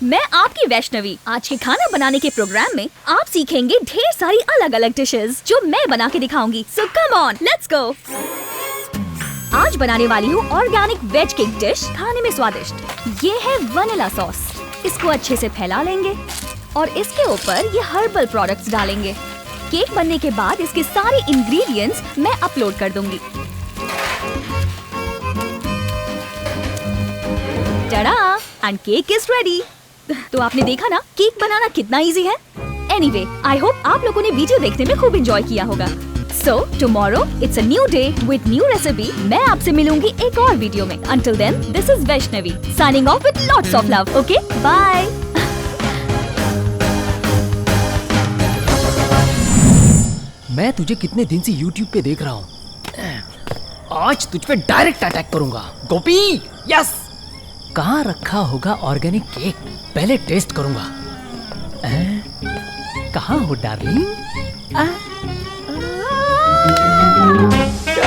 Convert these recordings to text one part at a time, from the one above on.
मैं आपकी वैष्णवी। आज के खाना बनाने के प्रोग्राम में आप सीखेंगे ढेर सारी अलग अलग डिशेस जो मैं बना के दिखाऊंगी। सो कम ऑन, लेट्स गो। आज बनाने वाली हूँ ऑर्गेनिक वेज केक डिश, खाने में स्वादिष्ट। ये है वनीला सॉस। इसको अच्छे से फैला लेंगे और इसके ऊपर ये हर्बल प्रोडक्ट्स डालेंगे। केक बनने के बाद इसके सारे इंग्रेडिएंट्स मैं अपलोड कर दूंगी। Tada! And cake is ready. तो आपने देखा ना केक बनाना कितना इजी है। एनीवे, आई होप आप लोगों ने वीडियो देखने में खूब एंजॉय किया होगा। So tomorrow it's a new day with new recipe. मैं आपसे मिलूंगी एक और वीडियो में। Until then, this is Vaishnavi signing off with lots of love. Okay, bye. मैं तुझे कितने दिन से YouTube पे देख रहा हूँ। आज तुझ पे डायरेक्ट अटैक करूंगा। गोपी, यस। कहाँ रखा होगा ऑर्गेनिक केक? पहले टेस्ट करूंगा। कहाँ हो डार्लिंग?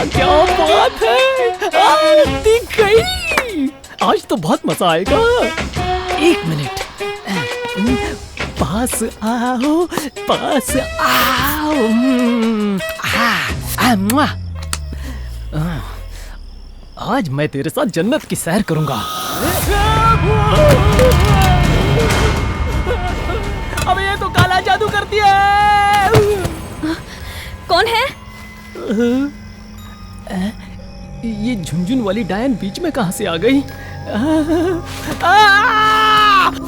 क्या बात है, दिख गई। आज तो बहुत मजा आएगा। एक मिनट, पास आओ, पास आओ। आज मैं तेरे साथ जन्नत की सैर करूंगा। अब ये तो काला जादू करती है। कौन है? ये झुनझुन वाली डायन बीच में कहां से आ गई?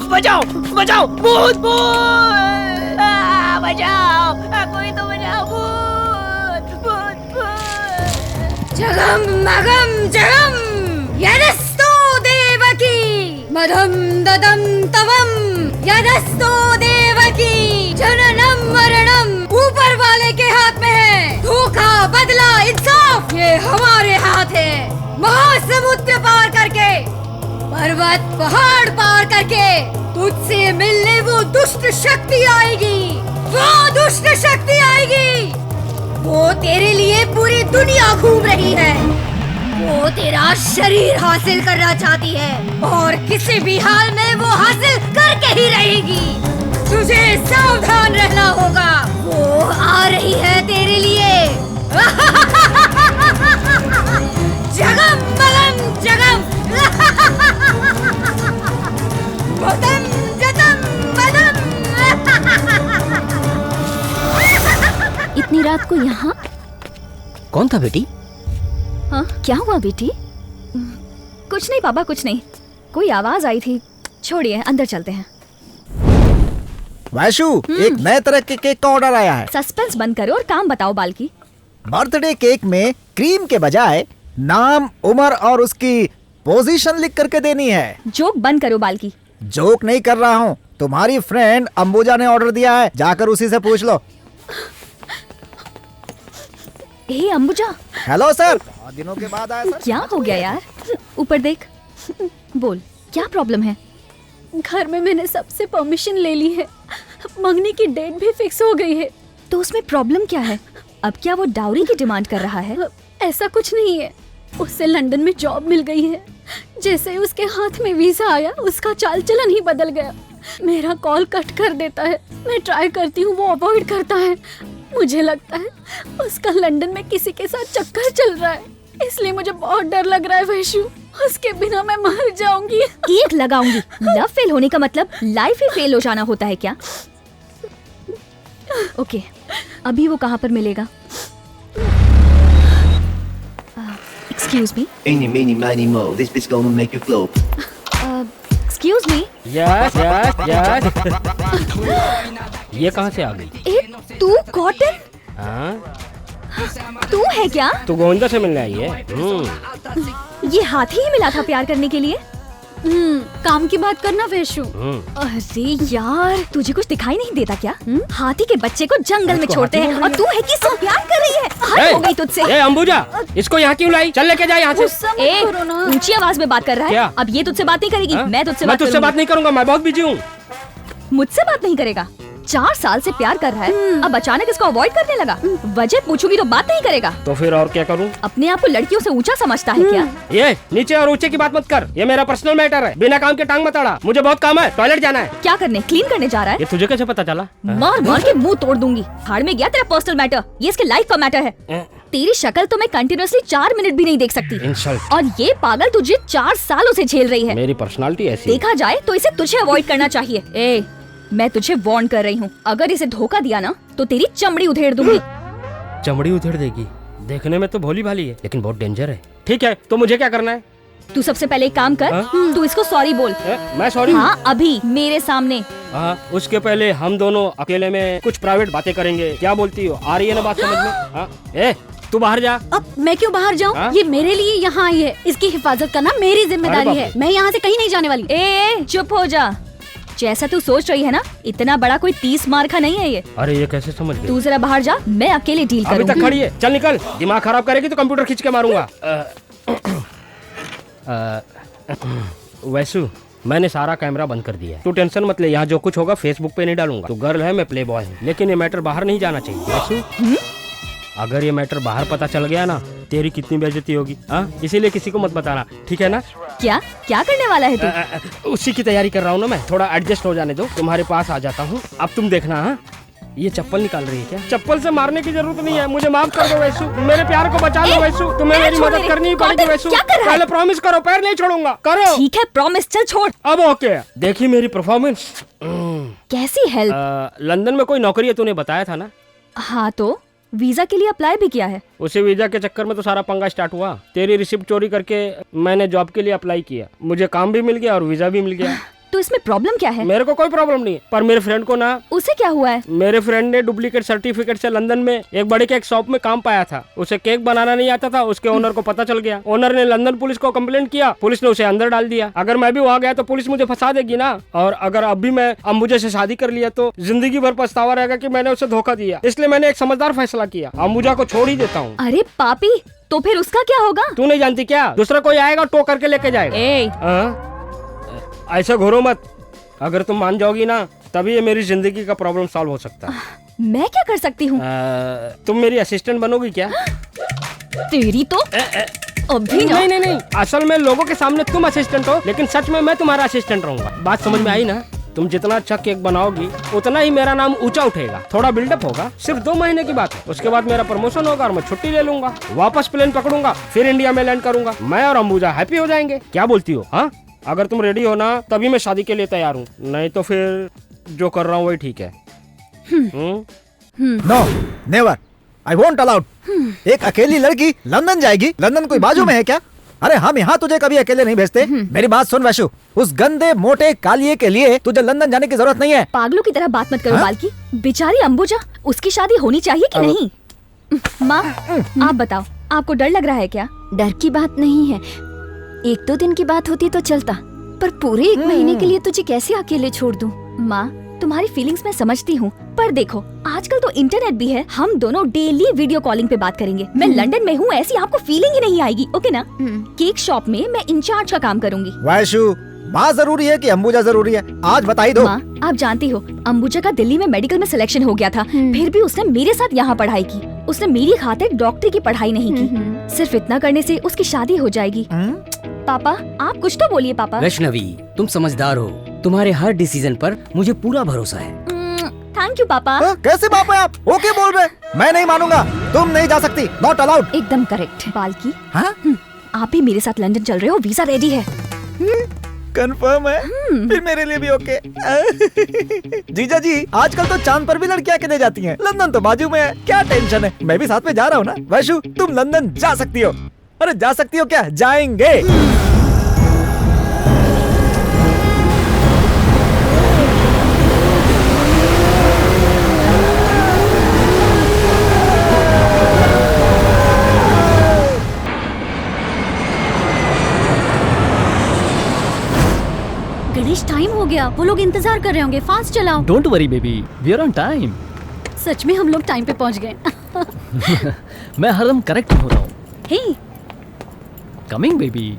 बचाओ, बचाओ, भूत, भूत! बचाओ, कोई तो बचाओ, भूत, भूत, भूत! जगम मगम जगम यदस्तु देवकी मधम ददम तवम यदस्तु देवकी जननम मरणम ऊपर वाले के हाथ में है। धोखा, बदला, इंसाफ ये हमारे हाथ है। महासमुद्र पार करके, पर्वत पहाड़ पार करके तुझसे मिलने वो दुष्ट शक्ति आएगी। वो दुष्ट शक्ति आएगी। वो तेरे लिए पूरी दुनिया घूम रही है। वो तेरा शरीर हासिल करना चाहती है और किसी भी हाल में वो हासिल करके ही रहेगी। तुझे सावधान रहना होगा। वो आ रही है तेरे लिए। जगम मलम जगम भदम जदम मदम। इतनी रात को यहाँ? कौन था बेटी? हाँ, क्या हुआ बेटी? कुछ नहीं पापा, कुछ नहीं। कोई आवाज आई थी। छोड़िए, अंदर चलते हैं। वैशु, एक नए तरह के केक का ऑर्डर आया है। सस्पेंस बंद करो और काम बताओ बालकी। बर्थडे केक में क्रीम के बजाय नाम, उम्र और उसकी पोजीशन लिख करके देनी है। जोक बंद करो बालकी। जोक नहीं कर रहा हूँ। तुम्हारी फ्रेंड अंबुजा ने ऑर्डर दिया है, जाकर उसी से पूछ लो। हे अंबुजा। हेलो सर, बहुत दिनों के बाद आया सर। क्या हो गया यार? ऊपर देख। बोल, क्या प्रॉब्लम है? घर में मैंने सबसे परमिशन ले ली है। मंगनी की डेट भी फिक्स हो गई है। तो उसमें प्रॉब्लम क्या है? अब क्या वो डाउरी की डिमांड कर रहा है? ऐसा कुछ नहीं है। उससे लंदन में जॉब मिल गई है। जैसे ही उसके हाथ में वीजा आया, उसका चाल चलन ही बदल गया। मेरा कॉल कट कर देता है। मैं ट्राई करती हूँ, वो अवॉइड करता है। मुझे लगता है उसका लंदन में किसी के साथ चक्कर चल रहा है, इसलिए मुझे बहुत डर लग रहा है वैशु। उसके बिना मैं मर जाऊंगी। केक लगाऊंगी। लव फेल होने का मतलब लाइफ ही फेल हो जाना होता है क्या? ओके, अभी वो कहाँ पर मिलेगा? Excuse me. Eeny, meeny, miny, mo. This bitch gonna make you flop. Excuse me. Yes yes yes. ये कहाँ से आ गई? ए, तू कॉटन? हाँ, तू है क्या? तू गोविंदा से मिलने आई है? ये हाथी ही मिला था प्यार करने के लिए? काम की बात करना वैशु। अरे यार, तुझे कुछ दिखाई नहीं देता क्या? हाथी के बच्चे को जंगल में छोड़ते हैं और तू है किससे प्यार कर रही है? हद हो गई तुझसे। ए अंबुजा, इसको यहाँ क्यों लाई? चल लेके जा यहाँ से। ए, ऊंची आवाज में बात कर रहा है। क्या? अब ये तुझसे बात नहीं करेगी। मैं तुझसे मैं तुझसे बात नहीं करूंगा, मैं बहुत बिजी हूँ। मुझसे बात नहीं करेगा? 4 साल से प्यार कर रहा है, अब अचानक इसको अवॉइड करने लगा। वजह पूछूंगी तो बात नहीं करेगा। तो फिर और क्या करूं? अपने आप को लड़कियों से ऊंचा समझता है क्या? ये नीचे और ऊंचे की बात मत कर, ये मेरा पर्सनल मैटर है। बिना काम के टांग मत अड़ा, मुझे बहुत काम है, टॉयलेट जाना है। क्या करने, क्लीन करने जा रहा है? ये तुझे कैसे पता चला? मार मार के मुंह तोड़ दूंगी। भाड़ में गया तेरा पर्सनल मैटर, ये इसके लाइफ का मैटर है। तेरी शक्ल तो मैं कंटिन्यूअसली 4 मिनट भी नहीं देख सकती। इंसल्ट। और ये पागल तुझे 4 सालों से झेल रही है। मेरी पर्सनालिटी ऐसी है। देखा जाए तो इसे तुझे अवॉइड करना चाहिए। ए, मैं तुझे वार्न कर रही हूँ, अगर इसे धोखा दिया ना तो तेरी चमड़ी उधेड़ दूंगी। चमड़ी उधेड़ देगी? देखने में तो भोली भाली है, लेकिन बहुत डेंजर है। ठीक है, तो मुझे क्या करना है? तू सबसे पहले एक काम कर, तू इसको सॉरी बोल। मैं सॉरी? हाँ, अभी मेरे सामने। हाँ, उसके पहले हम दोनों अकेले में कुछ प्राइवेट बातें करेंगे। क्या बोलती हो? आ रही है ना बात समझ में? हाँ? ए, तू बाहर जा। अब मैं क्यों बाहर जाऊँ? हाँ? ये मेरे लिए यहाँ आई है, इसकी हिफाजत करना मेरी जिम्मेदारी है। मैं यहाँ से कहीं नहीं जाने वाली। ए, चुप हो जा। जैसा तू सोच रही है ना, इतना बड़ा कोई 30 मार का नहीं है ये। अरे ये कैसे समझ गई? तू जरा बाहर जा, मैं अकेले डील अभी करूंगी। तक खड़ी है, चल निकल। दिमाग खराब करेगी तो कंप्यूटर खींच के मारूंगा। वैसु, मैंने सारा कैमरा बंद कर दिया है। तू टेंशन मत ले, यहाँ जो कुछ होगा फेसबुक पे नहीं डालूंगा। तू गर्ल है, मैं प्ले बॉय हूँ, लेकिन ये मैटर बाहर नहीं जाना चाहिए। वैसु, अगर ये मैटर बाहर पता चल गया ना, तेरी कितनी बेइज्जती होगी। हाँ, इसीलिए किसी को मत बताना, ठीक है ना? क्या क्या करने वाला है तू? उसी की तैयारी कर रहा हूँ ना मैं। थोड़ा एडजस्ट हो जाने दो, तुम्हारे पास आ जाता हूँ। अब तुम देखना। हाँ, ये चप्पल निकाल रही है क्या? चप्पल से मारने की जरूरत नहीं है, मुझे माफ कर दो वैसु। मेरे प्यार को बचा लो वैसु, तुम्हें मेरी मदद करनी ही पड़ेगी वैसु। पहले प्रॉमिस करो, पैर नहीं छोड़ूंगा। करो। ठीक है, प्रॉमिस, चल छोड़। अब ओके, देखी मेरी परफॉर्मेंस। कैसी हेल्प? लंदन में कोई नौकरी है, तूने बताया था ना? हाँ, तो वीजा के लिए अप्लाई भी किया है। उसी वीजा के चक्कर में तो सारा पंगा स्टार्ट हुआ। तेरी रिसिप्ट चोरी करके मैंने जॉब के लिए अप्लाई किया, मुझे काम भी मिल गया और वीजा भी मिल गया। तो इसमें प्रॉब्लम क्या है? मेरे को कोई प्रॉब्लम नहीं है, पर मेरे फ्रेंड को ना। उसे क्या हुआ है? मेरे फ्रेंड ने डुप्लीकेट सर्टिफिकेट से लंदन में एक बड़े केक शॉप में काम पाया था। उसे केक बनाना नहीं आता था, उसके ओनर को पता चल गया। ओनर ने लंदन पुलिस को कंप्लेंट किया, पुलिस ने उसे अंदर डाल दिया। अगर मैं भी वहाँ गया तो पुलिस मुझे फंसा देगी ना। और अगर अब भी मैं अंबुजा से शादी कर लिया तो जिंदगी भर पछतावा रहेगा कि मैंने उसे धोखा दिया। इसलिए मैंने एक समझदार फैसला किया, अंबुजा को छोड़ ही देता हूँ। अरे पापी, तो फिर उसका क्या होगा? तू नहीं जानती क्या? दूसरा कोई आएगा, टो करके लेके जाएगा। ऐसा घोरो मत, अगर तुम मान जाओगी ना तभी ये मेरी जिंदगी का प्रॉब्लम सॉल्व हो सकता है। मैं क्या कर सकती हूँ? तुम मेरी असिस्टेंट बनोगी क्या? तेरी तो अभी ना। नहीं, असल में लोगों के सामने तुम असिस्टेंट हो, लेकिन सच में मैं तुम्हारा असिस्टेंट रहूंगा। बात समझ में आई ना? तुम जितना अच्छा केक बनाओगी उतना ही मेरा नाम ऊंचा उठेगा। थोड़ा बिल्डअप होगा, सिर्फ 2 महीने की बात है। उसके बाद मेरा प्रमोशन होगा और मैं छुट्टी ले लूंगा, वापस प्लेन पकड़ूंगा, फिर इंडिया में लैंड करूंगा। मैं और अंबुजा हैप्पी हो जाएंगे। क्या बोलती हो? हाँ, अगर तुम रेडी हो ना तभी मैं शादी के लिए तैयार हूँ, नहीं तो फिर जो कर रहा हूँ वही ठीक है। No, never, I won't allowed. एक अकेली लड़की लंदन जाएगी? लंदन कोई बाजू में है क्या? अरे हम यहाँ तुझे कभी अकेले नहीं भेजते। मेरी बात सुन वैशु, उस गंदे मोटे कालिए के लिए तुझे लंदन जाने की जरूरत नहीं है। पागलों की तरह बात मत करो बाल्की। बेचारी अंबुजा, उसकी शादी होनी चाहिए कि नहीं? माँ, आप बताओ, आपको डर लग रहा है क्या? डर की बात नहीं है, 1-2 दिन की बात होती तो चलता, पर पूरे 1 महीने के लिए तुझे कैसे अकेले छोड़ दूं? माँ, तुम्हारी फीलिंग्स मैं समझती हूँ, पर देखो आजकल तो इंटरनेट भी है, हम दोनों डेली वीडियो कॉलिंग पे बात करेंगे। मैं लंदन में हूँ, ऐसी आपको फीलिंग ही नहीं आएगी, ओके ना? केक शॉप में मैं इंचार्ज का काम करूँगी। वैशु, माँ जरूरी है कि अंबुजा जरूरी है? आज बता ही दो। माँ, आप जानती हो अंबुजा का दिल्ली में मेडिकल में सिलेक्शन हो गया था, फिर भी उसने मेरे साथ यहाँ पढ़ाई की। उसने मेरी खातिर डॉक्टरी की पढ़ाई नहीं की। सिर्फ इतना करने से उसकी शादी हो जाएगी। पापा, आप कुछ तो बोलिए पापा। वैष्णवी, तुम समझदार हो, तुम्हारे हर डिसीजन पर मुझे पूरा भरोसा है। थैंक यू पापा। कैसे पापा आप ओके बोल रहे? मैं नहीं मानूंगा, तुम नहीं जा सकती, नॉट अलाउड। एकदम करेक्ट बाल्की। हाँ? आप भी मेरे साथ लंदन चल रहे हो, वीजा रेडी है। कंफर्म है? फिर मेरे लिए भी ओके। जीजा जी, आजकल तो चांद पर भी लड़कियां अकेले जाती हैं। लंदन तो बाजू में है, क्या टेंशन है? मैं भी साथ में जा रहा हूँ ना। वैशु, तुम लंदन जा सकती हो। अरे जा सकती हो क्या? जाएंगे। गणेश, टाइम हो गया, वो लोग इंतजार कर रहे होंगे, फास्ट चलाओ। Don't worry baby, we are on time. सच में हम लोग टाइम पे पहुंच गए। मैं हरदम करेक्ट हो रहा हूँ। हे, कमिंग बेबी।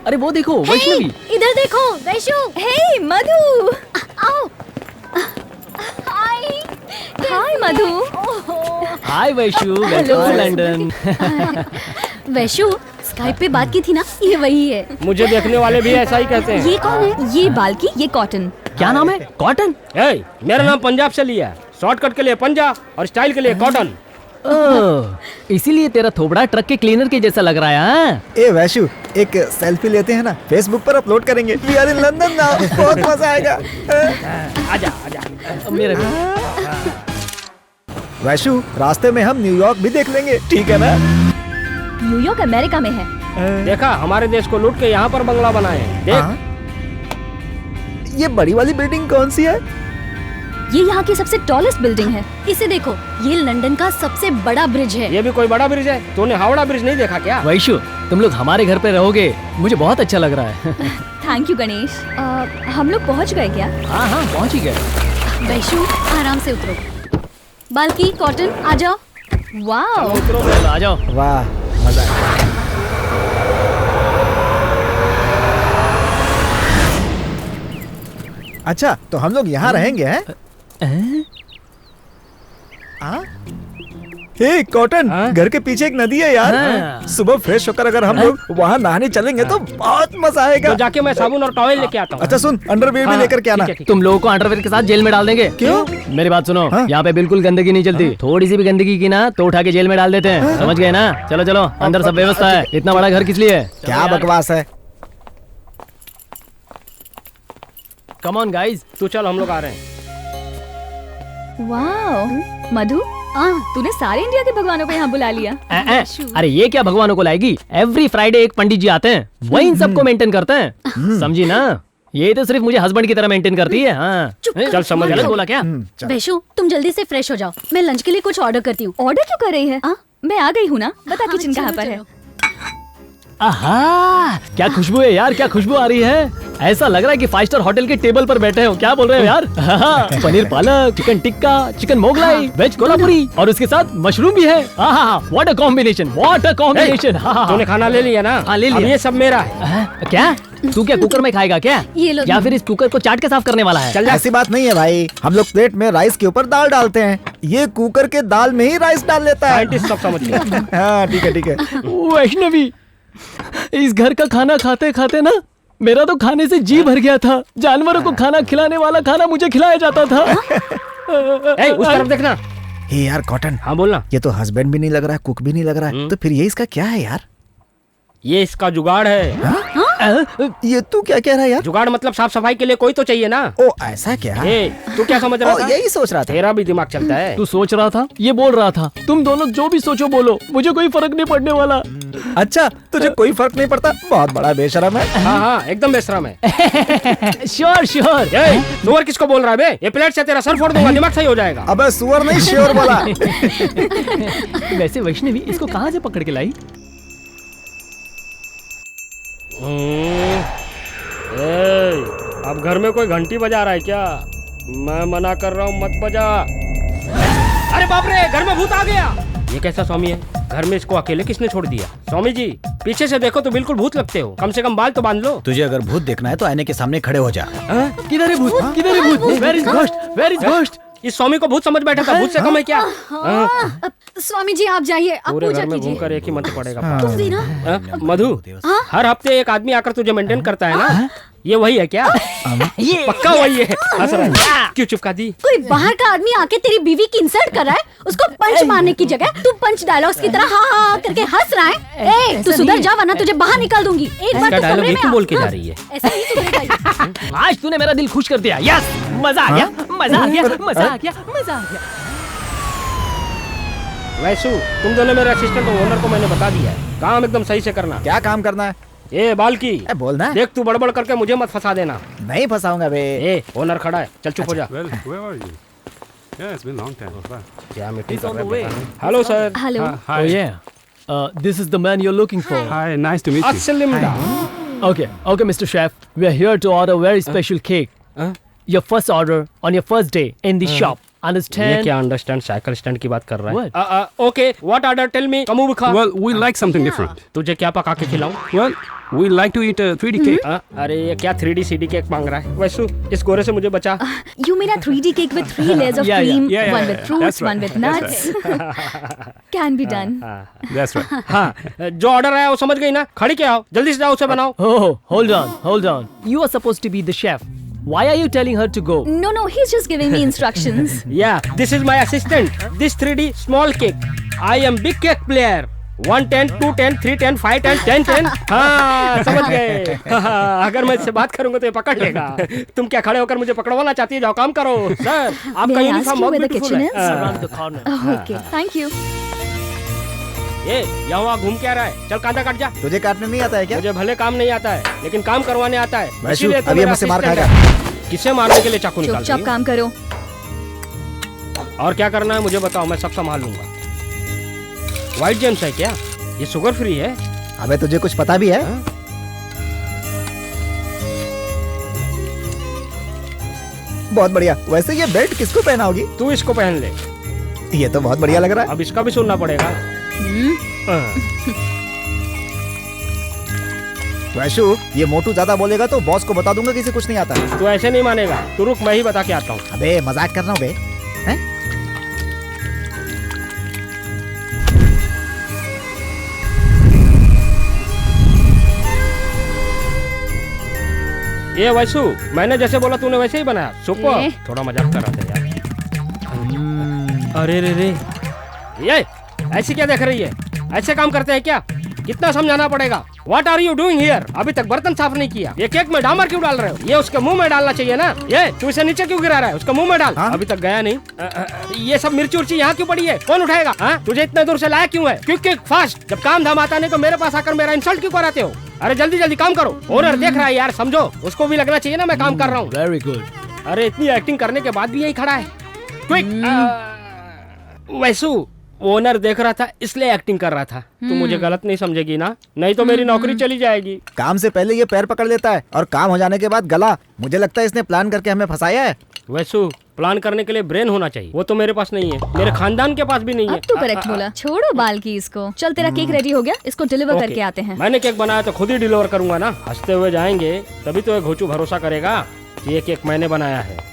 अरे वो देखो वैष्णवी। इधर देखो वैशु। हे मधु। आओ। Hi. Hi Madhu. Hi Vaishu, welcome to London. Vaishu, Skype पे बात की थी ना, ये वही है। मुझे देखने वाले भी ऐसा ही कहते हैं। ये कौन है? ये बाल्की, ये कॉटन। क्या नाम है? कॉटन। ए, मेरा नाम पंजाब से लिया है। शॉर्टकट के लिए पंजाब और स्टाइल के लिए कॉटन। इसीलिए तेरा थोबड़ा ट्रक के क्लीनर के जैसा लग रहा है। हाँ? ए वैशु, एक सेल्फी लेते हैं ना, फेसबुक पर अपलोड करेंगे। We are in London now, बहुत मजा आएगा। आजा आजा। मेरा वैशु, रास्ते में हम न्यूयॉर्क भी देख लेंगे, ठीक है ना? न्यूयॉर्क अमेरिका में है। देखा, हमारे देश को लूट के यहाँ पर बंगला बनाए हैं। देख। हाँ? ये बड़ी वाली बिल्डिंग कौन सी है? ये यहाँ की सबसे टॉलेस्ट बिल्डिंग है। इसे देखो, ये लंदन का सबसे बड़ा ब्रिज है। ये भी कोई बड़ा ब्रिज है? तूने हावड़ा ब्रिज नहीं देखा क्या? वैशु, तुम लोग हमारे घर पे रहोगे, मुझे बहुत अच्छा लग रहा है। Thank you Ganesh. हम लोग पहुँच गए क्या? हाँ हाँ, पहुँच ही गए। वैशु, आराम से उतरो। बाल्की, कॉटन, आ जाओ। वाओ। चलो, आ जाओ। वाह, मजा आया। अच्छा, तो हम लोग यहाँ रहेंगे हैं? हे कॉटन, हाँ? घर के पीछे एक नदी है यार। हाँ। सुबह फ्रेश होकर अगर हम लोग वहाँ नहाने चलेंगे तो बहुत मजा आएगा। तो जाके मैं साबुन और टॉवेल लेके आता हूँ। अच्छा सुन, अंडरवियर भी हाँ, लेकर के आना। ठीक है। तुम लोगों को अंडरवेयर के साथ जेल में डाल देंगे। क्यों? मेरी बात सुनो, हाँ? यहाँ पे बिल्कुल गंदगी नहीं चलती। थोड़ी सी भी गंदगी की ना तो उठा के जेल में डाल देते हैं। समझ गए ना? चलो चलो, अंदर सब व्यवस्था है। इतना बड़ा घर किस लिए है? क्या बकवास है? Come on guys. तू चल, हम लोग आ रहे हैं। वाओ मधु, तूने सारे इंडिया के भगवानों को यहाँ बुला लिया। अरे ये क्या भगवानों को लाएगी? एवरी फ्राइडे एक पंडित जी आते हैं, वही इन सबको मेंटेन करते हैं। समझी ना? ये तो सिर्फ मुझे हस्बैंड की तरह मेंटेन करती है। हाँ चल, समझ गलत गया। बोला क्या? चल। वैशु, तुम जल्दी से फ्रेश हो जाओ, मैं लंच के लिए कुछ ऑर्डर करती हूँ। ऑर्डर क्यों कर रही है? हाँ? मैं आ गई हूँ ना, बता किचन कहाँ चलो, पर है? चलो। आहा, क्या खुशबू है यार, क्या खुशबू आ रही है। ऐसा लग रहा है कि 5 स्टार होटल के टेबल पर बैठे हो। क्या बोल रहे हो यार? Paneer palak, chicken tikka, chicken Mughlai, veg Kolhapuri और उसके साथ मशरूम भी है। What a combination, what a combination. तूने खाना ले लिया ना? हाँ, ले लिया। अब ये सब मेरा है। क्या तू क्या कुकर में खाएगा क्या? ये लो। या फिर इस कुकर को चाट के साफ करने वाला है? चल जा। ऐसी बात नहीं है भाई, हम लोग प्लेट में राइस के ऊपर दाल डालते हैं, ये कुकर के दाल में ही राइस डाल लेता है। साइंटिस्ट सब समझ गया। हाँ ठीक है ठीक है। वैष्णवी, इस घर का खाना खाते खाते ना मेरा तो खाने से जी भर गया था। जानवरों को खाना खिलाने वाला खाना मुझे खिलाया जाता था। ए, उस तरफ देखना। हे यार कॉटन, हाँ बोलना। ये तो हस्बैंड भी नहीं लग रहा है, कुक भी नहीं लग रहा है, तो फिर ये इसका क्या है यार? ये इसका जुगाड़ है। ये तू क्या कह रहा है यार? जुगाड़ मतलब साफ सफाई के लिए कोई तो चाहिए ना। ओ ऐसा क्या? ए, तू क्या समझ रहा ओ था? यही सोच रहा था। तेरा भी दिमाग चलता है। तू सोच रहा था, ये बोल रहा था। तुम दोनों जो भी सोचो बोलो, मुझे कोई फर्क नहीं पड़ने वाला। अच्छा, तुझे कोई फर्क नहीं पड़ता? बहुत बड़ा बेशरम है। हाँ हाँ, एकदम बेशरम है। Sure sure. ए, सुअर किसको बोल रहा है बे? ये प्लेट से तेरा सर फोड़ दूंगा, दिमाग सही हो जाएगा। अबे सुअर नहीं, श्योर बोला। वैसे वैष्णवी इसको कहाँ से पकड़ के लाई? ए, अब घर में कोई घंटी बजा रहा है क्या? मैं मना कर रहा हूँ, मत बजा। अरे बाप रे, घर में भूत आ गया। ये कैसा स्वामी है? घर में इसको अकेले किसने छोड़ दिया? स्वामी जी, पीछे से देखो तो बिल्कुल भूत लगते हो। कम से कम बाल तो बांध लो। तुझे अगर भूत देखना है तो आईने के सामने खड़े हो जा। किधर है भूत? किधर है भूत? Where is ghost? Where is ghost? इस स्वामी को भूत समझ बैठा था, भूत से कम है क्या? स्वामी जी आप जाइए, आप पूरे पूजा घर में कीजिए। घूमकर एक ही मंत्र पड़ेगा। तुम भी ना। मधु, हर हफ्ते एक आदमी आकर तुझे मेंटेन करता है ना? ये वही है क्या? ये पक्का वही है। हंस रहा है। क्यों चिपका दी? कोई बाहर का आदमी आके तेरी बीवी की इंसल्ट कर रहा है, उसको पंच मारने की जगह तू पंच डायलॉग्स की तरह हाँ हाँ करके हंस रहा है। ए, तू सुधर जा वरना तुझे बाहर निकाल दूंगी। एक बार इसका तो डायलॉग कमरे ये में क्यों आ। बोल के जा हाँ, रही है? ऐसा ही सुधरेगा ये। आज तूने मेरा दिल खुश कर दिया। यस, मजा आ गया, मजा आ गया, मजा आ गया, मजा आ गया। वैसु, तुम दोनों मेरे असिस्टेंट हो, ओनर को मैंने बता दिया है, काम एकदम सही से करना। क्या काम करना है? ए बाल्की, बोलना है? देख तू बड़बड़ करके मुझे मत फंसा देना। नहीं फंसाऊंगा बे। ए, ओनर खड़ा है, चल चुप हो जा। Well, where are you? Yeah, it's been a long time. Bye. क्या मीटिंग He's कर on रहा the way. है? Hello sir. Hello. Hi. Oh yeah. This is the man you're looking for. Hi, nice to meet you. अस्लिम दा। Okay, Mr. Chef. We are here to order a very special cake. Your first order on your first day in the shop. ये Understand? क्या understand cycle stand की बात कर रहा है? What? Okay, what order? Tell me. कमू बुखा। Well, we like something different. तुझे क्या पका के खिलाऊं? Well, We like to eat a 3D cake. अरे ये क्या 3D CD केक मांग रहा है? वैसु इस गोरे से मुझे बचा। You mean a 3D cake with 3 layers of cream, Yeah, one with yeah. fruits, That's right. one with nuts. Can be done. That's right. हाँ, जो ऑर्डर आया वो समझ गई ना? खड़ी क्या हो? जल्दी से जाओ उसे बनाओ। Oh, hold on. You are supposed to be the chef. Why are you telling her to go? No, he's just giving me instructions. Yeah, this is my assistant. This 3D small cake. I am big cake player. 1 10 2 10 3 10 5 10 10 10 हाँ समझ गए। अगर मैं इससे बात करूंगा तो ये पकड़ लेगा। तुम क्या खड़े होकर मुझे पकड़वाना चाहती है? जाओ काम करो। सर आपका May I ask uniform you बहुत where the ब्यूटीफुल kitchen है। is? Around the corner. Okay, thank you. ये यहाँ वहाँ घूम के आ रहा है। चल कांदा काट जा। तुझे काटने नहीं आता है क्या? मुझे भले काम नहीं आता है लेकिन काम करवाने आता है। वैशु, इसीलिए तो अब ये मेरा मुझसे मार assistant खाएगा। है। किसे मारने के लिए चाकू निकाल रही चुपचाप हो? काम करो। और क्या करना है मुझे बताओ, मैं सब संभाल लूंगा। व्हाइट जेम्स है क्या? ये शुगर फ्री है? अबे तुझे कुछ पता भी है? हाँ? बहुत बढ़िया। वैसे ये बेल्ट किसको पहनाओगी? तू इसको पहन ले। ये तो बहुत बढ़िया लग रहा है। अब इसका भी सुनना पड़ेगा। हाँ। वैशु, ये मोटू ज्यादा बोलेगा तो बॉस को बता दूंगा कि इसे कुछ नहीं आता। तू ऐसे नहीं मानेगा। तू रुक, मैं ही बता के आता हूँ। अबे मजाक कर रहा हूँ बे। हैं? ये वैसु, मैंने जैसे बोला तूने वैसे ही बनाया। सुपर। ये। थोड़ा मजाक कर रहा था यार। अरे रे ये ऐसी क्या देख रही है? ऐसे काम करते हैं क्या? कितना समझाना पड़ेगा? What are you doing here? अभी तक बर्तन साफ नहीं किया। ये केक में डामर क्यों डाल रहे हो? ये उसके मुंह में डालना चाहिए ना। ये तू इसे नीचे क्यों गिरा रहा है? उसके मुंह में डाल। हाँ? अभी तक गया नहीं। ये सब मिर्ची उर्ची यहाँ क्यों पड़ी है? कौन उठाएगा? हाँ? तुझे इतने दूर से लाया क्यों है? Quick fast. जब काम धाम आता नहीं तो मेरे पास आकर मेरा इंसल्ट क्यों कराते हो? अरे जल्दी जल्दी काम करो। ओनर देख रहा है यार, समझो। उसको भी लगना चाहिए ना मैं काम कर रहा हूँ। Very good. अरे इतनी एक्टिंग करने के बाद भी यही खड़ा है। क्विक। वैसु, ओनर देख रहा था इसलिए एक्टिंग कर रहा था। तू मुझे गलत नहीं समझेगी ना? नहीं तो मेरी नौकरी चली जाएगी। काम से पहले ये पैर पकड़ लेता है और काम हो जाने के बाद गला। मुझे लगता है इसने प्लान करके हमें फंसाया है। वैसु, प्लान करने के लिए ब्रेन होना चाहिए। वो तो मेरे पास नहीं है, मेरे खानदान के पास भी नहीं है। अब तू करेक्ट बोला। छोड़ो बाल की इसको। चल तेरा केक रेडी हो गया, इसको डिलीवर ओके। करके आते हैं। मैंने केक बनाया तो खुद ही डिलीवर करूंगा ना। हंसते हुए जाएंगे तभी तो ये घोचू भरोसा करेगा कि ये केक मैंने बनाया है।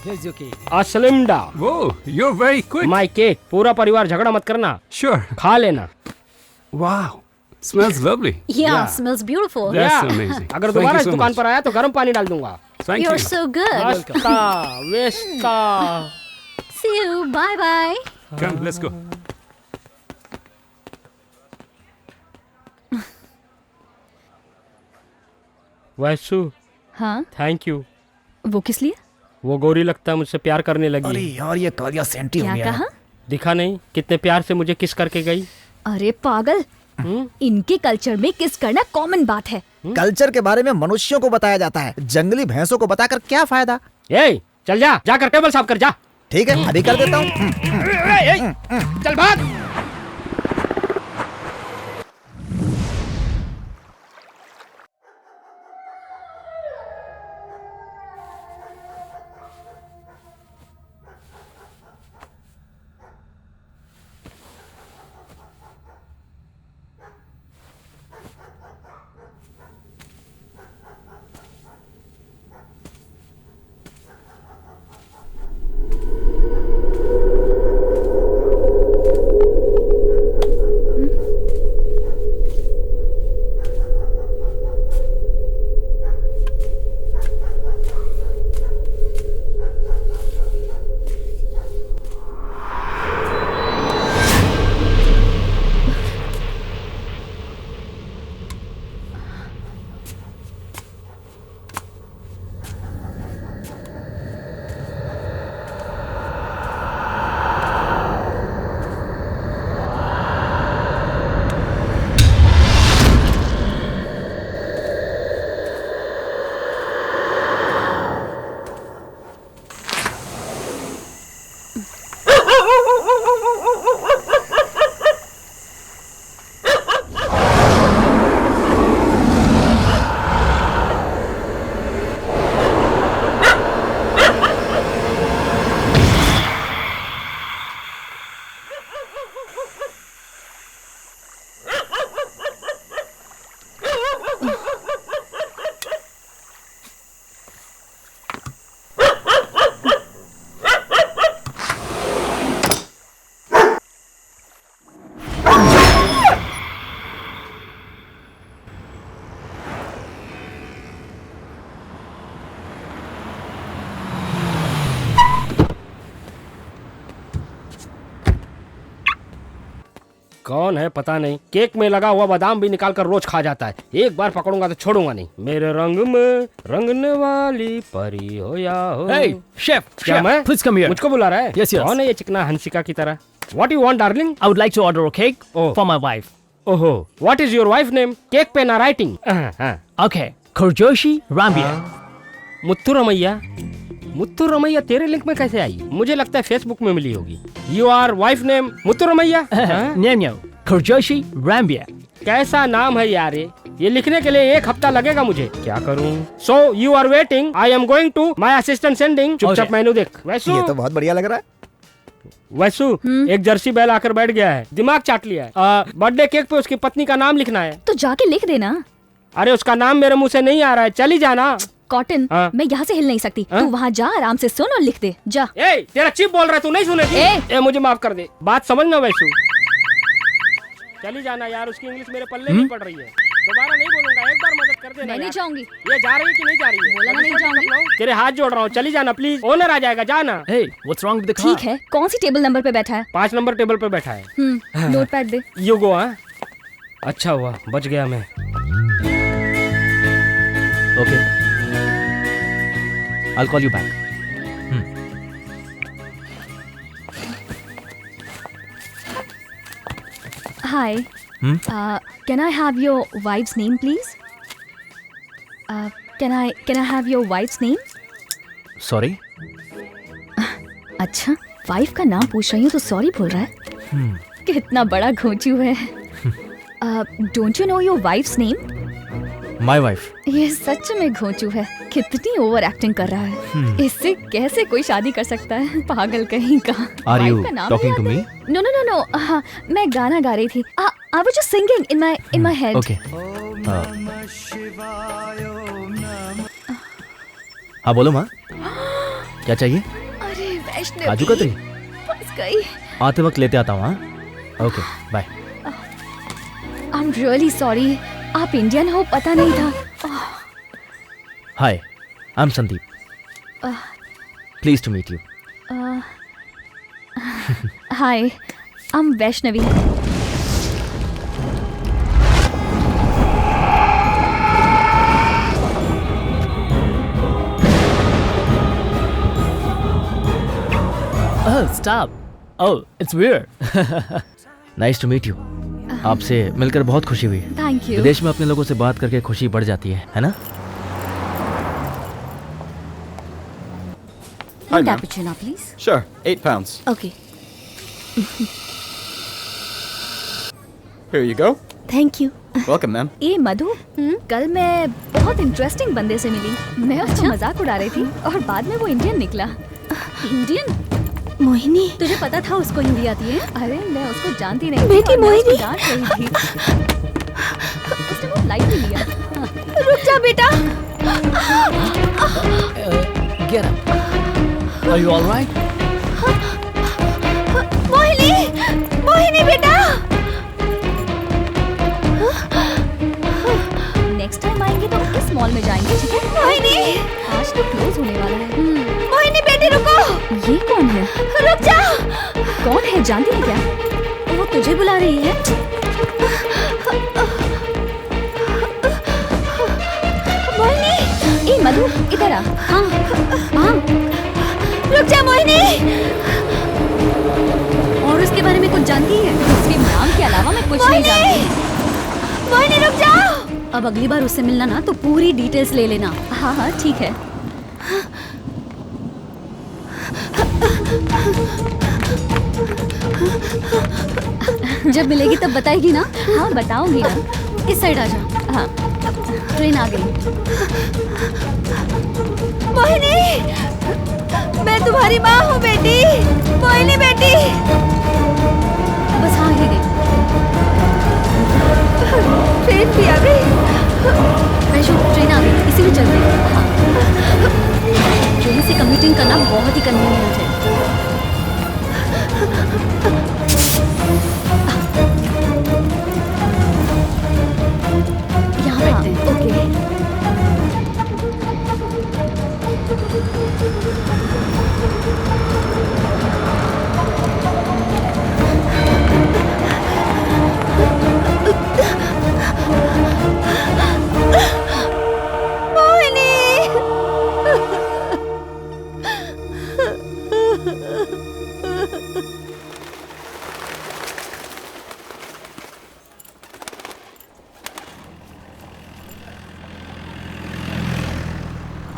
Here's your cake. असलिमडा Whoa, you're very quick. My cake. पूरा परिवार झगड़ा मत करना, Sure. खा लेना। Wow. Smells lovely. Yeah, smells beautiful. That's Yeah. amazing. अगर Thank दोबारा you इस so दुकान much. पर आया तो गर्म पानी डाल दूंगा। Thank You're you. so good. हंसता Vista. See you. Bye bye. Come, let's go. Vishu, हाँ, थैंक यू। वो किस लिए? वो गोरी लगता है मुझसे प्यार करने अरे लगी। यार ये कालिया सेंटी हो क्या गया है। कहा? दिखा नहीं कितने प्यार से मुझे किस करके गई। अरे पागल, इनके कल्चर में किस करना कॉमन बात है। कल्चर के बारे में मनुष्यों को बताया जाता है, जंगली भैंसों को बताकर क्या फायदा? ए, चल जा, जाकर टेबल साफ कर जा। ठीक है अभी कर देता हूँ। चल भाग। कौन है पता नहीं, केक में लगा हुआ बादाम भी निकाल कर रोज खा जाता है। एक बार पकड़ूंगा तो छोड़ूंगा नहीं। मेरे रंग में रंगने वाली परी हो या हो। Hey, chef, क्या chef, मैं? please come here. मुझको बुला रहा है? Yes, yes. कौन है ये चिकना हंसिका की तरह? What you want, darling? I would like to order a cake Oh. for my wife. ओहो, what is your wife name? Cake पे ना writing. Okay, Kurjoshi Rambia. Muthu Ramaiah. Muthu Ramaiah तेरे लिंक में कैसे आई? मुझे लगता है फेसबुक में मिली होगी। You are wife name Muthu Ramaiah? Name Kurjoshi Rambia. कैसा नाम है यार ये लिखने के लिए 1 हफ्ता लगेगा मुझे, क्या करूं? So you are waiting, I am going to my assistant sending. चुपचाप Okay. मेनू देख। वैसु, ये तो बहुत बढ़िया लग रहा है। वैसु, एक जर्सी बैल आकर बैठ गया है, दिमाग चाट लिया है। बर्थडे केक पे उसकी पत्नी का नाम लिखना है। तो जाके लिख देना। अरे उसका नाम मेरे मुंह से नहीं आ रहा है, चली जाना। कॉटन, हाँ? मैं यहाँ से हिल नहीं सकती। तू वहाँ जा, आराम से सुन और लिख दे। जा। ए, तेरा चिप बोल रहा है, तू नहीं सुनेगी? ए, मुझे माफ कर दे, बात समझना वैसु। चली जाना यार, उसकी इंग्लिश मेरे पल्ले नहीं पड़ रही है। दोबारा नहीं बोलूंगा, एक बार मदद कर देना। मैं नहीं यार। जाऊंगी। ये जा रही है कि नहीं जा रही है? बोला मैं नहीं जाऊंगी। तेरे हाथ जोड़ रहा हूँ, चली जाना प्लीज। ओनर आ जाएगा, जाना। Hey, what's wrong with the car? ठीक है, कौन सी टेबल नंबर पे बैठा है? 5 नंबर टेबल पे बैठा है। Notepad they. You go. हाँ, अच्छा हुआ बच गया मैं। Okay. I'll call you back. Hi. Can I have your wife's name, please? Can I have your wife's name? Sorry. अच्छा, वाइफ का नाम पूछ रही हूँ तो सॉरी बोल रहा है। कितना बड़ा घोंचू है। Don't you know your wife's name? My wife. ये सच में घोंचू है, कितनी ओवर एक्टिंग कर रहा है। इससे कैसे कोई शादी कर सकता है, पागल कहीं का। Are you वाइफ का नाम talking याद to me? है? No, no, no, no. हाँ, मैं गाना गा रही थी। I was just singing in my head. Okay. हाँ बोलो माँ, क्या चाहिए? अरे वैष्णवी, काजू कतरी फंस गई। आते वक्त लेते आता हूँ। हाँ, okay bye. I'm really sorry. आप इंडियन हो, पता नहीं था। Hi, I am Sandeep. Please to meet you. Hi, I'm Vaishnavi. Oh, stop. Oh, it's weird. Nice to meet you. आपसे मिलकर बहुत खुशी हुई। Thank you. विदेश में अपने लोगों से बात करके खुशी बढ़ जाती है ना? One cappuccino, please. Sure, £8. Okay, Here you go. Thank you. Welcome, ma'am. ए मधु, कल मैं बहुत इंटरेस्टिंग बंदे से मिली। मैं उसका मजाक उड़ा रही थी और बाद में वो इंडियन निकला। इंडियन? मोहिनी, तुझे पता था उसको हिंदी आती है? अरे मैं उसको जानती नहीं। बेटी मोहिनी डांट रही थी। उसने बहुत लाइटली लिया। रुक जा बेटा। Get up. Are you all right? Mohini, Mohini बेटा। नेक्स्ट टाइम आएंगे तो इस मॉल में जाएंगे, ठीक है? मोहिनी, आज तो क्लोज होने वाला है। मोहिनी बेटी रुको। ये कौन है? रुक जा। कौन है, जानती है क्या? वो तुझे बुला रही है। मोहिनी, ए मधु इधर आ। हाँ, हाँ। रुक जा मोहिनी। और उसके बारे में कुछ जानती है? उसके नाम के अलावा मैं कुछ नहीं जानती। मोहिनी रुक जा। अब अगली बार उससे मिलना ना तो पूरी डिटेल्स ले लेना। हाँ हाँ ठीक है। जब मिलेगी तब बताएगी ना? हाँ बताऊंगी ना। इस साइड आ जा। हाँ, ट्रेन आ गई। मोहिनी, मैं तुम्हारी माँ हूँ बेटी। मोहिनी बेटी। बस हाँ ही गई। ट्रेन भी आ गई। वैशु, ट्रेन आ गई, इसी में चल रही। हाँ, ट्रेन से कम्यूटिंग करना बहुत ही कन्वीनियंट है। यहाँ बैठते हैं। Okay.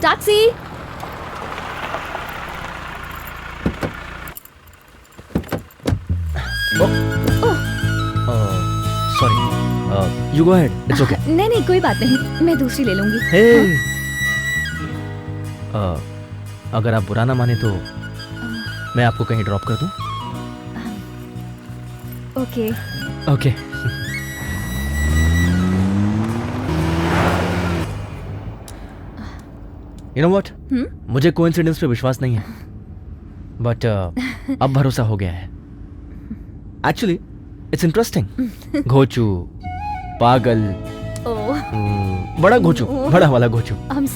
Taxi. Sorry, you go ahead, it's okay. नहीं नहीं कोई बात नहीं, मैं दूसरी ले लूंगी। हे, अगर आप बुरा ना माने तो मैं आपको कहीं ड्रॉप कर दूं? Okay. Okay. You know what, मुझे कोइंसिडेंस पे विश्वास नहीं है, बट अब भरोसा हो गया है। Actually it's interesting. घोचू, पागल, बड़ा घोचू, बड़ा वाला घोचू। आई एम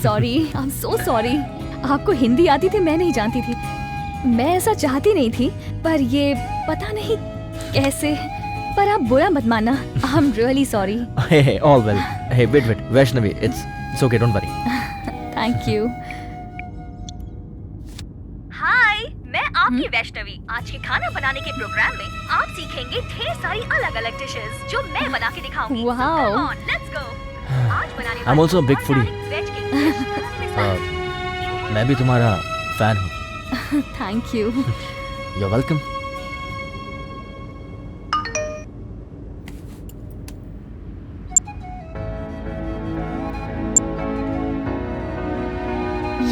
सो सॉरी। आपको हिंदी आती थी, मैं नहीं जानती थी। मैं ऐसा चाहती नहीं थी, पर ये पता नहीं कैसे। पर आप बुरा मत मानना, I am really sorry. Hey, all well. Hey, wait, Vaishnavi, it's okay, don't worry. Thank you. Hi, मैं आपकी वैष्णवी। आज के खाना बनाने के प्रोग्राम में आप सीखेंगे ढेर सारी अलग अलग डिशेस जो मैं बना के दिखाऊंगी। Wow, let's go. आज बनाने I'm also a big foodie. Veg के मैं भी तुम्हारा फैन हूँ। Thank you. You're welcome.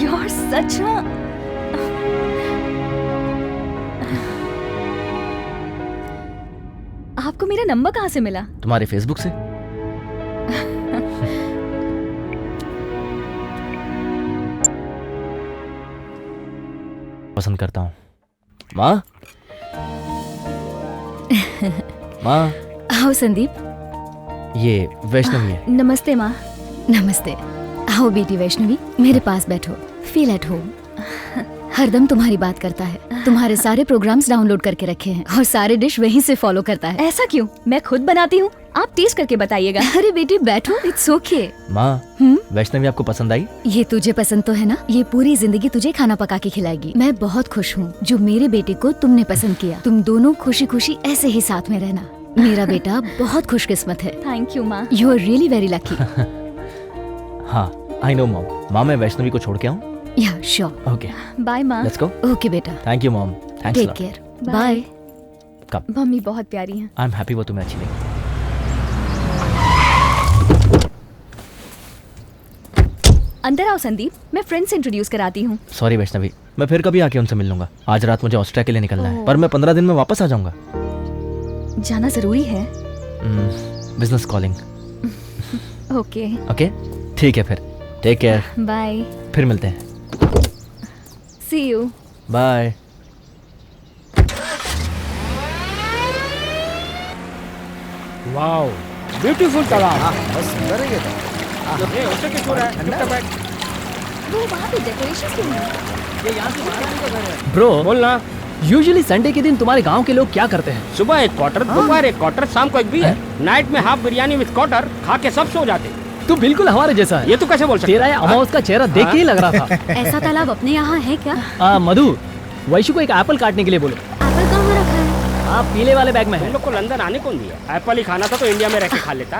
You're such a आपको मेरा नंबर कहाँ से मिला? तुम्हारे फेसबुक से। पसंद करता हूँ। माँ, माँ, आओ संदीप। ये वैष्णवी है। नमस्ते माँ। नमस्ते। आओ बेटी वैष्णवी, मेरे पास बैठो, फील एट होम। हरदम तुम्हारी बात करता है, तुम्हारे सारे प्रोग्राम्स डाउनलोड करके रखे हैं और सारे डिश वहीं से फॉलो करता है। ऐसा क्यों? मैं खुद बनाती हूँ, आप टेस्ट करके बताइएगा। अरे बेटी बैठो, इट्स ओके। माँ, वैष्णवी आपको पसंद आई? ये तुझे पसंद तो है ना? ये पूरी जिंदगी तुझे खाना पका के खिलाएगी। मैं बहुत खुश हूँ जो मेरे बेटे को तुमने पसंद किया। तुम दोनों खुशी खुशी ऐसे ही साथ में रहना। मेरा बेटा बहुत खुशकिस्मत है। थैंक यू माँ। You are really very lucky. हाँ, आई नो मॉम। माँ, मैं वैष्णवी को छोड़ के आऊँ? या श्योर। ओके, बाय माँ। Let's go. ओके बेटा, thank you mom. Thanks take lot. Care, bye. कब? मम्मी बहुत प्यारी हैं। आई एम हैप्पी वो तुम्हें अच्छी लगी। अंदर आओ संदीप, मैं फ्रेंड से इंट्रोड्यूस कराती हूँ। सॉरी वैष्णवी, मैं फिर कभी आके उनसे मिल लूंगा। आज रात मुझे ऑस्ट्रेलिया के लिए निकलना है, पर मैं 15 दिन में वापस आ जाऊंगा। जाना जरूरी है। Business calling. ओके। ओके, ठीक है फिर। Take care. बाय। फिर मिलते हैं। See you. Bye. Wow, beautiful तालाब। बस सुंदर है ये तो। ये उसे क्यों छू रहा है? चुपचाप बैठ। वो वहाँ पे डेकोरेशन क्यों है? ब्रो, बोलना। यूजुअली संडे के दिन तुम्हारे गांव के लोग क्या करते हैं? सुबह एक क्वार्टर, दोपहर एक क्वार्टर, शाम को एक बियर, नाइट में हाफ बिरयानी विद क्वार्टर खा के सब सो जाते। तू बिल्कुल हमारे जैसा है। ये तू कैसे बोल सकता है? तेरा ये अमाउस का चेहरा देख के ही लग रहा था। ऐसा तालाब अपने यहाँ है क्या? मधु, वैशु को एक एप्पल काटने के लिए बोलो। एप्पल कहाँ रखा है? हाँ, पीले वाले बैग में तुम है। लोग को लंदन आने कौन दिया? एप्पल ही खाना था तो इंडिया में रह के खा लेता।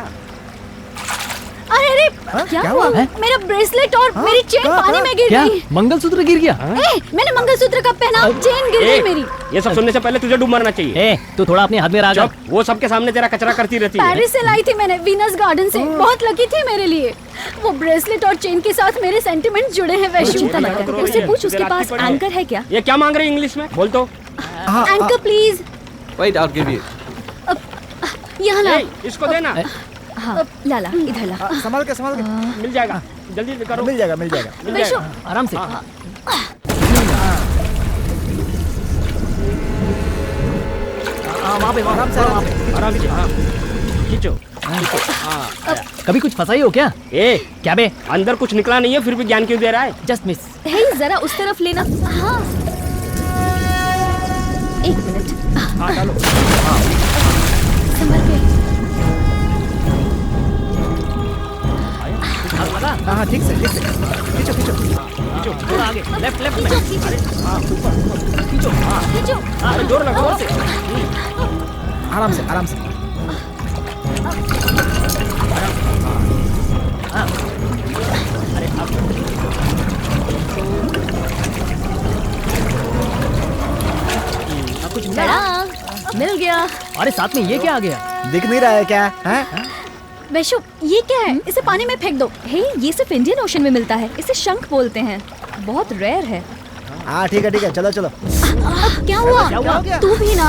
अरे अरे, क्या हुआ? है? मेरा ब्रेसलेट और मेरी चेन पानी में गिर क्या गई। मंगलसूत्र गिर गया? ए, मैंने मंगलसूत्र कब पहना? चेन गिर गई मेरी। ये सब सुनने से पहले तुझे डूब मरना चाहिए। तू थोड़ा अपने हाथ में रहा कर। वो सबके सामने तेरा कचरा करती रहती है। पेरिस से लाई थी मैंने, वीनस गार्डन से। बहुत लकी थी मेरे लिए। वो ब्रेसलेट और चेन के साथ मेरे सेंटिमेंट्स जुड़े हैं वैशु। उससे पूछ उसके पास एंकर है क्या? ये क्या मांग रही इंग्लिश में? बोल तो। Anchor please. Wait, I'll give you. यहाँ ला। इसको देना। हाँ, लाला इधर ला। संभाल के मिल जाएगा, जल्दी करो। मिल जाएगा मिल जाएगा। मिल जाएगा। आराम से। वहाँ पे आराम से। आराम से। हाँ, खींचो। कभी कुछ फंसाई हो क्या? ए, क्या बे? अंदर कुछ निकला नहीं है फिर भी ज्ञान क्यों दे रहा है? Just miss. हे, जरा उस तरफ लेना। हाँ, एक मिनट। हाँ, डालो। संभल के। हाँ ठीक से खींचो खींचो। खींचो थोड़ा आगे, लेफ्ट लेफ्ट में। खींचो। अरे हाँ ऊपर खींचो, हाँ खींचो। अरे जोर लगाओ जोर से। आराम से आराम से। अरे अब कुछ मिला? टड़ा, मिल गया। अरे साथ में ये क्या आ गया? दिख नहीं रहा है क्या? हैं? वैशु, ये क्या है? इसे पानी में फेंक दो। हे, ये सिर्फ इंडियन ओशन में मिलता है। इसे शंख बोलते हैं। बहुत रेयर है। हाँ ठीक है चलो चलो। क्या हुआ? क्या हुआ? तू भी ना।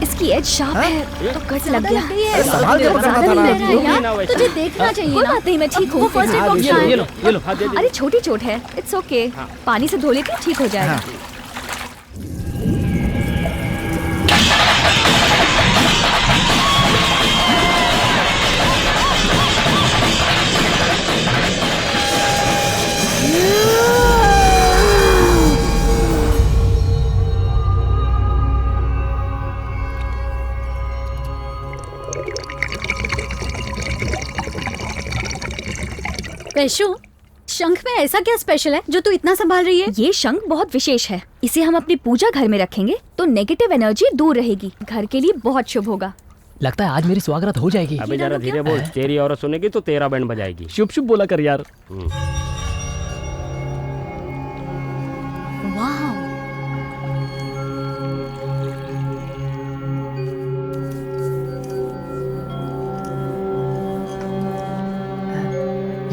इसकी एज शार्प है तो कट लग गया। अरे संभाल के पकड़ना था ना। ना वैसे। तुझे देखना चाहिए ना। कोई बात नहीं, मैं ठीक हूँ। फर्स्ट एड बॉक्स ये है। लो ये लो, हाँ दे दे। अरे छोटी चोट है, इट्स ओके। पानी से धो लेते ठीक हो जाएगा। वैशु, शंख में ऐसा क्या स्पेशल है जो तू इतना संभाल रही है? ये शंख बहुत विशेष है। इसे हम अपनी पूजा घर में रखेंगे तो नेगेटिव एनर्जी दूर रहेगी। घर के लिए बहुत शुभ होगा। लगता है आज मेरी स्वागत हो जाएगी। अबे जरा धीरे बोल, तेरी औरत सुनेगी तो तेरा बैंड बजाएगी। शुभ शुभ बोला कर यार। वाह,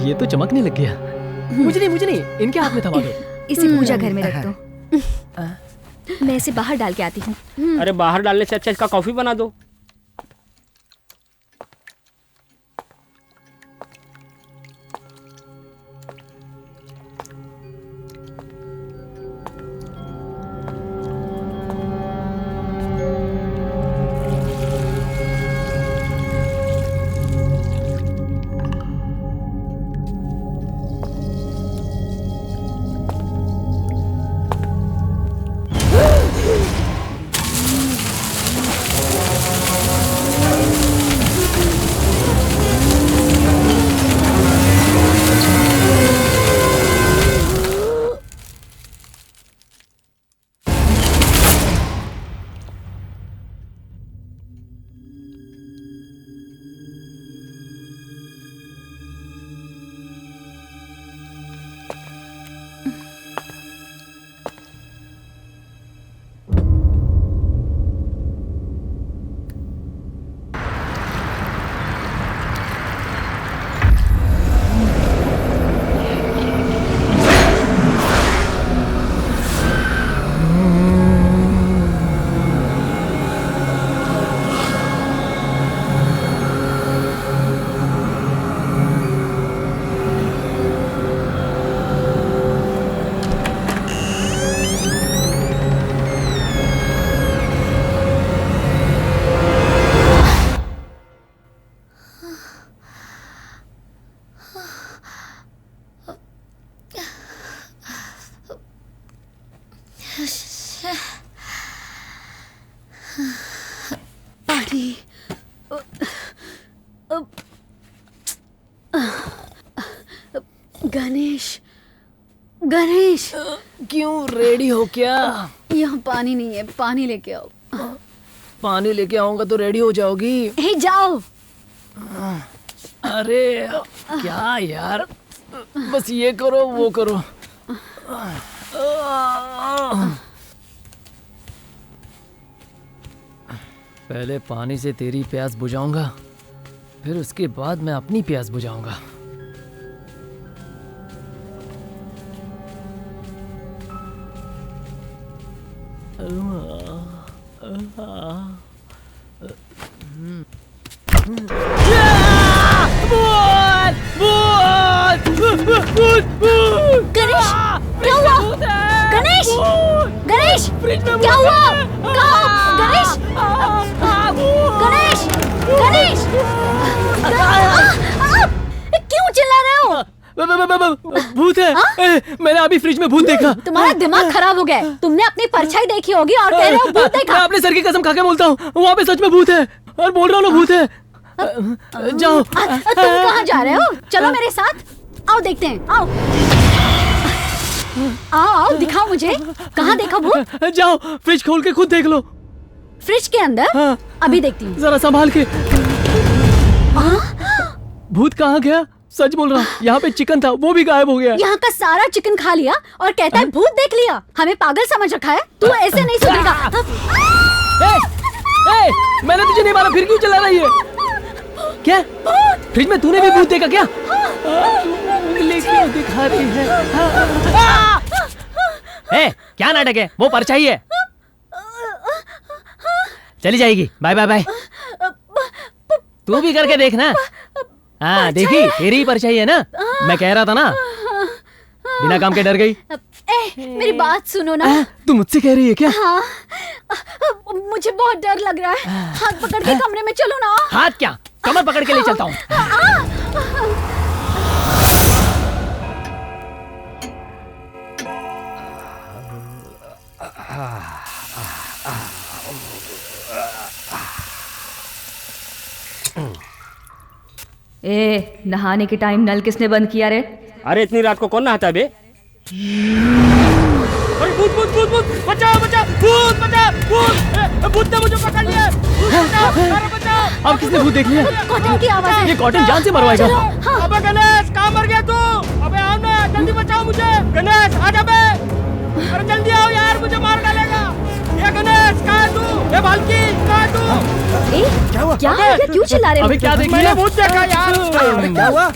ये तो चमकने लग गया। मुझे नहीं, इनके हाथ में थमा दो। इसे पूजा घर में रख दो। मैं इसे बाहर डाल के आती हूँ। अरे बाहर डालने से अच्छा इसका कॉफी बना दो। पानी। गणेश, गणेश, क्यों रेडी हो क्या? यहाँ पानी नहीं है, पानी लेके आओ। पानी लेके आऊंगा तो रेडी हो जाओगी। हे जाओ। अरे क्या यार, बस ये करो वो करो। पहले पानी से तेरी प्यास बुझाऊंगा, फिर उसके बाद मैं अपनी प्यास बुझाऊंगा। गणेश, क्या हुआ? गणेश, गणेश, क्या हुआ? कहाँ? गणेश, गणेश, गणेश, क्यों चिल्ला रहे हो? भूत है। मैंने अभी फ्रिज में भूत देखा। तुम्हारा दिमाग खराब हो गया है। तुमने अपनी परछाई देखी होगी और कह रहे हो भूत देखा। मैं अपने सर की कसम खा के बोलता हूँ, वहाँ पे सच में भूत है और बोल रहा हूँ ना भूत है। जाओ। तुम कहाँ जा रहे हो? चलो मेरे साथ, आओ देखते हैं, आओ। आओ आओ दिखाओ मुझे, कहाँ देखा भूत? जाओ फ्रिज खोल के खुद देख लो। फ्रिज के अंदर? हाँ। अभी देखती हूँ। जरा संभाल के। भूत कहाँ गया? सच बोल रहा, यहाँ पे चिकन था वो भी गायब हो गया। यहाँ का सारा चिकन खा लिया और कहता है भूत देख लिया। हमें पागल समझ रखा है, तू ऐसे नहीं सुधरेगा। मैंने तुझे नहीं मारा, फिर क्यों चला रही है? क्या फ्रिज में तूने भी भूत देखा क्या? उंगली क्यों दिखा रही है? क्या नाटक है? वो परछाई है, चली जाएगी। Bye bye bye. तू भी करके देखना। हाँ देखी, तेरी ही परछाई है ना। मैं कह रहा था ना, बिना काम के डर गई। मेरी बात सुनो ना। तू मुझसे कह रही है क्या? हाँ, मुझे बहुत डर लग रहा है। हाथ पकड़ के कमरे में चलो ना। हाथ क्या, कमर पकड़ के ले चलता हूँ। ए, नहाने के टाइम नल किसने बंद किया रे? अरे इतनी रात को कौन नहाता है बे? अरे भूत भूत भूत भूत, बचाओ बचाओ, भूत बचाओ, भूत भूत ने मुझे पकड़ लिया। अरे बचाओ। अब किसने भूत देख लिया? कॉटन की आवाज है। ये कॉटन जान से मरवाएगा। अबे गणेश, कहाँ मर गया तू? अबे आओ ना, जल्दी बचाओ मुझे। गणेश आ जा बे, अरे जल्दी आओ यार, मुझे मार डालेगा। ये गणेश कहाँ है तू? ये भालकी कहाँ है तू? क्या है? क्यों चिल्ला रहे हो? अबे क्या देख मैंने लिया? भूत देखा यार। क्या हुआ?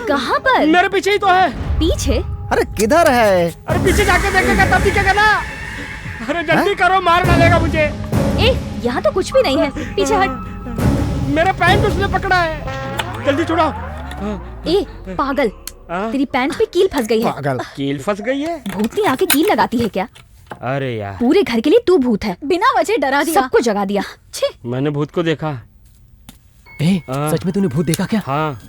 कहाँ पर? मेरे पीछे ही तो है। पीछे? अरे किधर है? अरे पीछे जाके देखेगा तब दिखेगा ना। अरे जल्दी करो, मार डालेगा मुझे। ए, यहाँ तो कुछ भी नहीं है, पीछे हट। मेरा पैंट उसने पकड़ा है, जल्दी छुड़ाओ। ए पागल, तेरी पैंट पे कील फंस गई है। पागल। कील फंस गई है? भूतनी आके कील लगाती है क्या? अरे यार, पूरे घर के लिए तू भूत है, बिना वजह डरा दिया। सबको जगा दिया। छी। मैंने भूत को देखा। सच में तूने भूत देखा क्या? हाँ।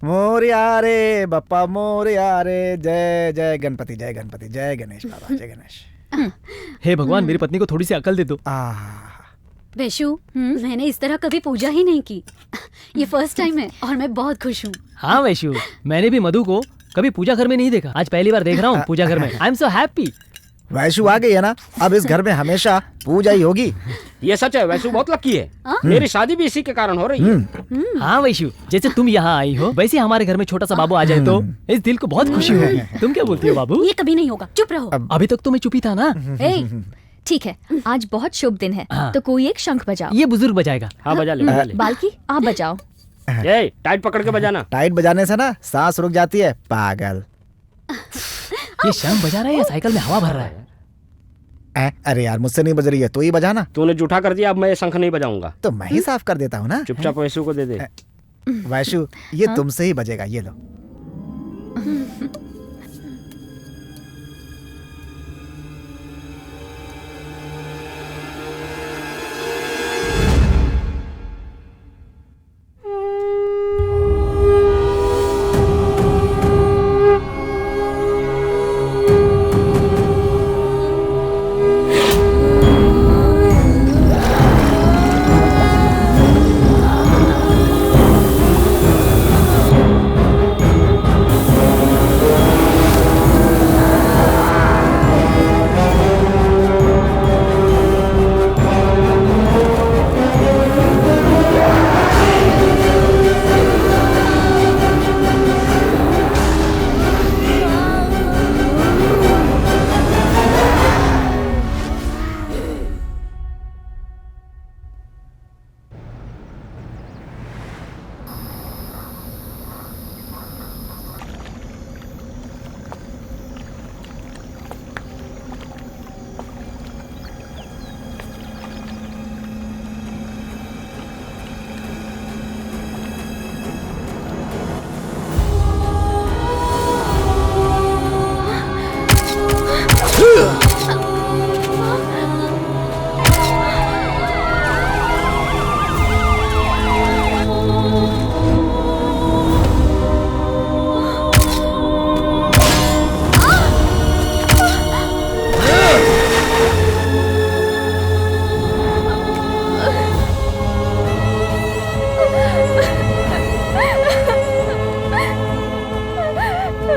मोरिया रे बप्पा मोरिया रे, जय जय गणपति, जय गणपति, जय गणेश बाबा, जय गणेश। हे भगवान, मेरी पत्नी को थोड़ी सी अकल दे दो। वैशु, मैंने इस तरह कभी पूजा ही नहीं की। ये फर्स्ट टाइम है और मैं बहुत खुश हूँ। हाँ वैशु, मैंने भी मधु को कभी पूजा घर में नहीं देखा, आज पहली बार देख रहा हूँ पूजा घर में। I am so happy. Vaishu आ गई है ना, अब इस घर में हमेशा पूजा ही होगी। ये सच है, वैसे बहुत लकी है। मेरी शादी भी इसी के कारण हो रही है। हाँ वैशु, जैसे तुम यहाँ आई हो वैसे हमारे घर में छोटा सा बाबू आ जाए तो इस दिल को बहुत खुशी होगी। तुम क्या बोलती हो बाबू? ये कभी नहीं होगा, चुप रहो। अभी तक तो मैं चुप ही था ना। ठीक है, आज बहुत शुभ दिन है, हाँ। तो कोई एक शंख बजाओ। ये बुजुर्ग बजाएगा। हाँ बजा ले, बजा ले। बाल्की आप बजाओ। ए, टाइट पकड़ के बजाना। टाइट बजाने से ना सांस रुक जाती है, पागल। ये शंख बजा रहा है या साइकिल में हवा भर रहा है? अरे यार, मुझसे नहीं बज रही है, तो ही बजाना। तूने जूठा कर दिया, अब मैं ये शंख नहीं बजाऊंगा। तो मैं ही साफ कर देता हूँ ना। चुपचाप वैसू को दे दे। वैशु, ये तुमसे ही बजेगा, ये लो। मैं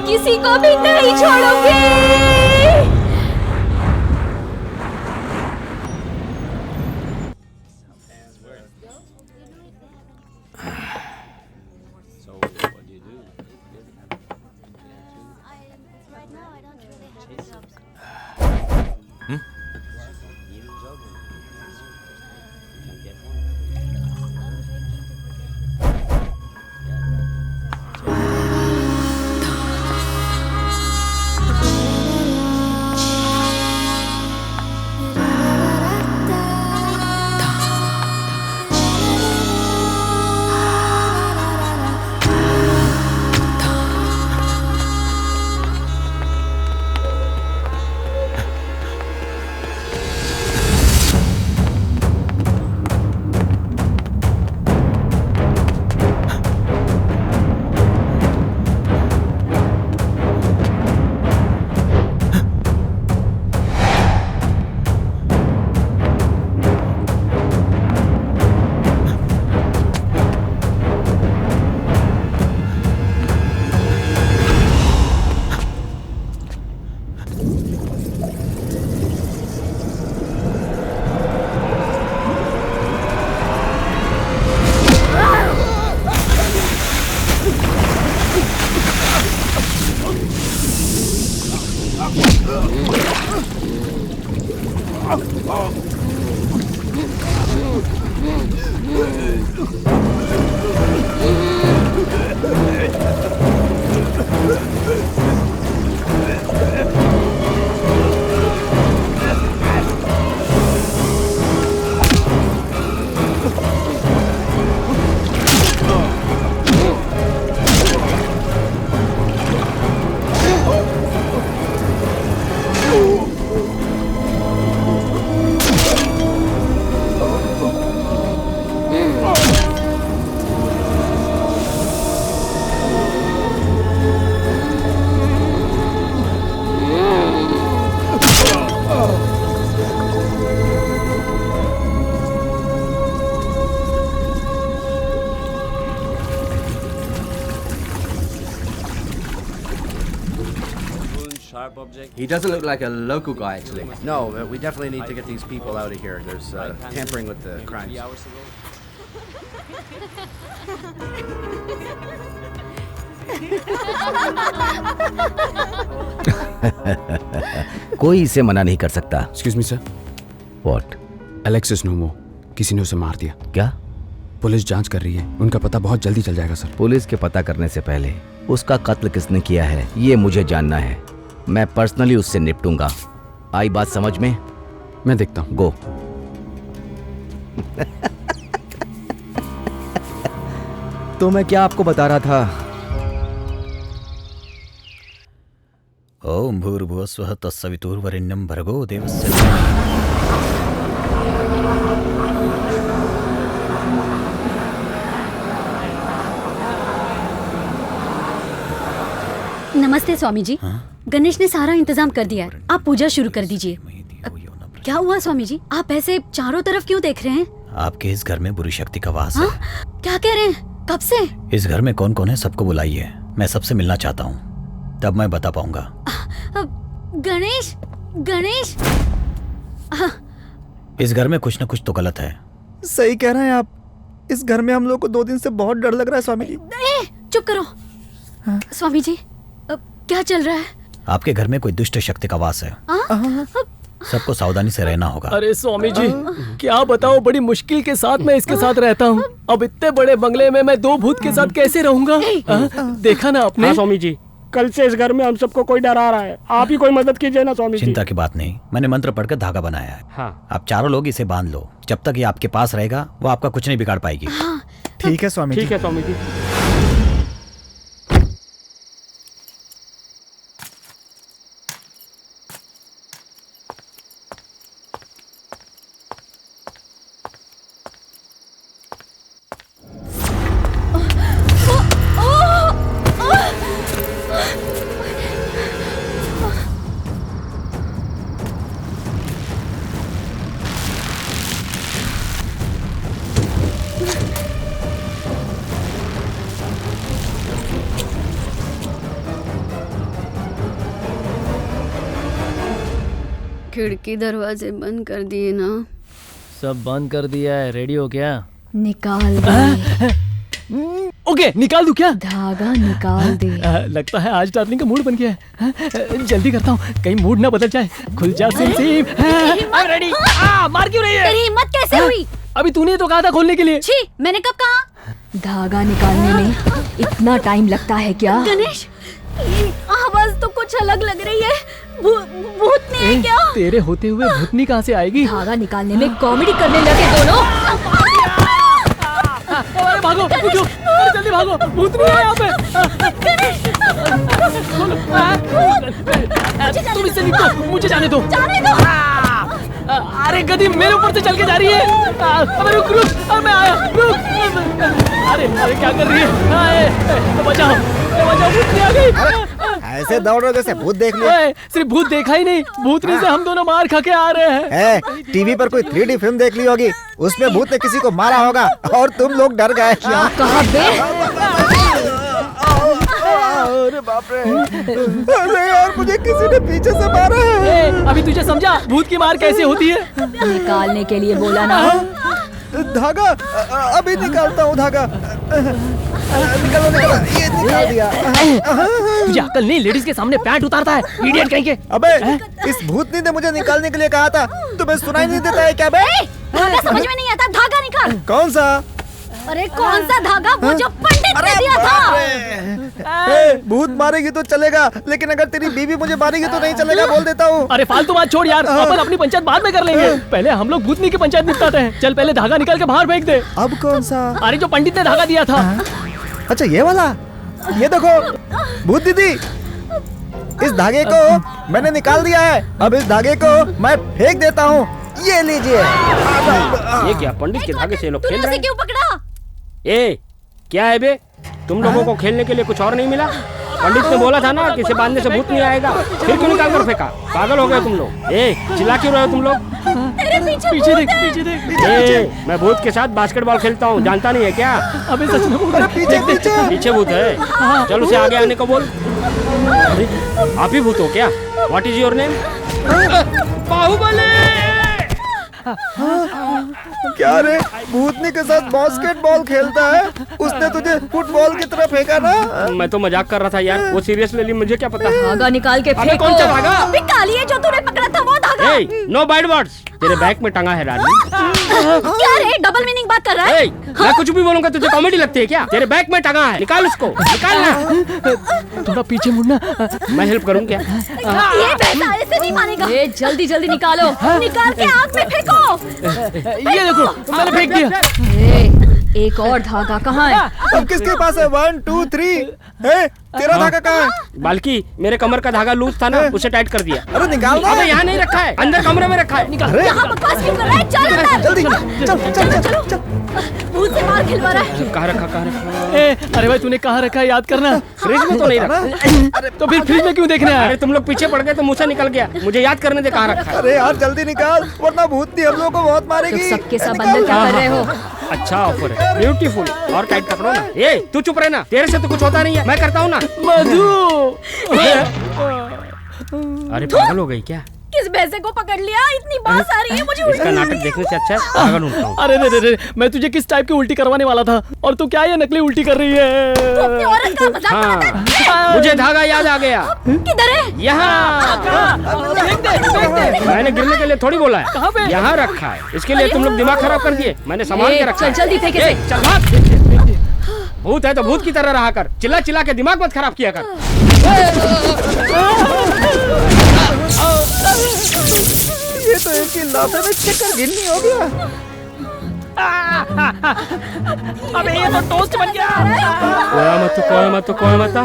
किसी को भी नहीं छोड़ूंगी। He doesn't look like a local guy, actually. No, we definitely need to get these people out of here. There's tampering with the crimes. कोई इसे मना नहीं कर सकता। Excuse me, sir. What? Alexis Nomo. किसी ने उसे मार दिया। क्या? पुलिस जांच कर रही है। उनका पता बहुत जल्दी चल जाएगा, सर। पुलिस के पता करने से पहले उसका कत्ल किसने किया है ये मुझे जानना है। मैं पर्सनली उससे निपटूंगा। आई बात समझ में? मैं देखता हूँ। गो। तो मैं क्या आपको बता रहा था? ओम भूर्भुवस्वः तत्सवितुर्वरेण्यं भर्गो देवस्य धीमहि। नमस्ते स्वामी जी। गणेश ने सारा इंतजाम कर दिया है, आप पूजा शुरू कर दीजिए। क्या हुआ स्वामी जी, आप ऐसे चारों तरफ क्यों देख रहे हैं? आपके इस घर में बुरी शक्ति का वास है। क्या कह रहे हैं? कब से? इस घर में कौन कौन है सबको बुलाइए। मैं सबसे मिलना चाहता हूँ, तब मैं बता पाऊंगा। गणेश, गणेश। इस घर में कुछ न कुछ तो गलत है। सही कह रहे हैं आप। इस घर में हम लोग को 2 दिन से बहुत डर लग रहा है स्वामी जी। चुप करो। स्वामी जी, क्या चल रहा है? आपके घर में कोई दुष्ट शक्ति का वास है। सबको सावधानी से रहना होगा। अरे स्वामी जी, क्या बताओ, बड़ी मुश्किल के साथ मैं इसके साथ रहता हूँ। अब इतने बड़े बंगले में मैं 2 भूत के साथ कैसे रहूंगा? देखा ना आपने? हाँ स्वामी जी, कल से इस घर में हम सबको कोई डरा रहा है। आप ही कोई मदद कीजिए ना स्वामी जी। चिंता की बात नहीं, मैंने मंत्र पढ़कर धागा बनाया है। हाँ। आप चारों लोग इसे बांध लो। जब तक ये आपके पास रहेगा वो आपका कुछ नहीं बिगाड़ पाएगी। ठीक है स्वामी जी। ठीक है स्वामी जी। खिड़की दरवाजे बंद कर दिए ना? सब बंद कर दिया है। रेडी हो क्या? निकाल दे। ओके, निकाल दूं क्या? धागा निकाल दे। लगता है आज डार्लिंग का मूड बन गया है। जल्दी करता हूँ, कहीं मूड ना बदल जाए। खुल जा सिम सिम। रेडी। मार क्यों रही है? तेरी हिम्मत कैसे हुई? अभी तूने तो कहा था खोलने के लिए। छी, मैंने कब कहा? धागा निकालने में इतना टाइम लगता है क्या? गणेश, आवाज तो कुछ अलग लग रही है। भूतनी है क्या? तेरे होते हुए भूतनी कहाँ से आएगी? धागा निकालने में कॉमेडी करने लगे दोनों। अरे भागो, उठो, अरे जल्दी भागो, भूतनी है यहाँ पे। तुम इससे निकलो, मुझे जाने दो। जाने दो। अरे गधी मेरे ऊपर से चल के जा रही है। अबे रुक रुक, अरे मैं आया, रुक। अरे अरे क्या कर रही है? बचाओ, बचाओ, भूतनी आ गई। ऐसे दौड़ रहे जैसे भूत देख लिया। सिर्फ भूत देखा ही नहीं, भूतनी से हम दोनों मार खा के आ रहे हैं। टीवी पर कोई 3D फिल्म देख ली होगी, उसमें भूत ने किसी को मारा होगा और तुम लोग डर गए। क्या कहा बे? अरे बाप रे, अरे यार मुझे किसी ने पीछे से मारा है। अभी तुझे समझा भूत की मार कैसे होती है? निकालने के लिए बोला ना। धागा अभी निकालता हूँ। धागा निकालो, ये निकाल दिया। तुझे अकल नहीं, लेडीज के सामने पैंट उतारता है, इडियट कहीं के। अबे इस भूतनी ने मुझे निकालने के लिए कहा था, तुम्हें सुनाई नहीं देता है क्या बे? धागा समझ में नहीं आता, धागा निकाल। कौन सा? अरे कौन सा धागा? वो जो पंडित ने दिया था। भूत मारेगी तो चलेगा, लेकिन अगर तेरी बीवी मुझे मारेगी तो नहीं चलेगा, बोल देता हूँ। अरे फालतू बात छोड़ यार, अपन अपनी पंचायत बाद में कर लेंगे। पहले हम लोग भूतनी की पंचायत निपटाते हैं। चल पहले धागा निकाल के बाहर फेंक दे। अब कौन सा? अरे जो पंडित ने धागा दिया था। अच्छा ये वाला, ये देखो भूत दीदी, इस धागे को मैंने निकाल दिया है। अब इस धागे को मैं फेंक देता हूँ, ये लीजिए। ये क्या पंडित के धागे से ये लोग खेल रहे हैं? क्यों पकड़ा? ए क्या है बे, तुम लोगों को खेलने के लिए कुछ और नहीं मिला? पंडित ने बोला था ना कि इसे बांधने से भूत नहीं आएगा, फिर क्यों निकाल कर फेंका? पागल हो गए तुम लोग। ए चिल्ला क्यों रहे हो तुम लोग? पीछे देख, पीछे देख। ए मैं भूत के साथ बास्केटबॉल खेलता हूँ, जानता नहीं है क्या? अबे सच में भूत है। पीछे भूत है। चल उसे आगे आने को बोल। अरे आप ही भूत हो क्या? What is your name? Baahubali. क्या रे, भूतनी के साथ बास्केटबॉल खेलता है? उसने तुझे फुटबॉल की तरफ फेंका ना? मैं तो मजाक कर रहा था यार, वो सीरियस ले ली, मुझे क्या पता। धागा निकाल के फेंको। कौन सा धागा? निकालिए, जो तूने पकड़ा था वो धागा। नो बैड वर्ड्स, तेरे बैग में टंगा है रानी। क्या रे, डबल मीनिंग बात कर रहा है? मैं कुछ भी बोलूंगा तुझे कॉमेडी लगती है क्या? तेरे बैग में टंगा है, निकाल उसको, निकालना। थोड़ा पीछे मुड़ना। मैं हेल्प करूँ क्या? ये पैसा ऐसे नहीं मानेगा। ये जल्दी जल्दी निकालो, निकाल के आग में फेंको। ये देखो, मैंने फेंक दिया। एक और धागा कहाँ है? अब किसके पास है? 1 2 3। तेरा धागा कहाँ है? बाल्की मेरे कमर का धागा लूज था ना, उसे टाइट कर दिया। अरे निकाल दो। अबे यहाँ नहीं रखा है, अंदर कमरे में रखा है। निकाल। यहाँ बकवास क्यों कर रहा है? चल अंदर। जल्दी चल चल चल। भूत से मार खिलवा रहा है। कहाँ रखा, कहाँ रखा? अरे भाई तूने कहाँ रखा है, याद करना। फ्रिज में तो नहीं रखा। तो फिर फ्रिज में क्यों देखना है? अरे तुम लोग पीछे पड़ गए तो मुँह से निकल गया, मुझे याद करने दे कहाँ रखा है। अरे यार जल्दी निकाल, वरना भूतनी हम लोगों को बहुत मारेगी। सबके सब अंदर क्या कर रहे हो? अच्छा ऑफर है, ब्यूटीफुल। और टाइट पकड़ो ना। ए तू चुप रहना, तेरे से तो कुछ होता नहीं है, मैं करता हूँ ना। मधु। अरे पागल हो गई क्या? किस भैंसे को पकड़ लिया? इतनी बांस आ रही है मुझे। इसका नाटक देखने से अच्छा है पागल ढूंढता हूँ। अरे रे, मैं तुझे किस टाइप की उल्टी करवाने वाला था, और तू क्या ये नकली उल्टी कर रही है? तू अपनी औरत का मजाक बनाता है। मुझे धागा याद आ गया। किधर है? यहाँ। मैंने गिरने के लिए थोड़ी बोला है। कहाँ पे? यहाँ रखा है, इसके लिए तुम लोग दिमाग खराब कर दिए। मैंने संभाल के रखा है। चल जल्दी फेंक इसे। चल भाग। भूत है तो भूत की तरह रहा कर, चिल्ला चिल्ला के दिमाग मत खराब किया कर। ये तो एक ही लाफे में चक्कर गिननी हो गया। अबे ये तो टोस्ट बन गया। कोयमता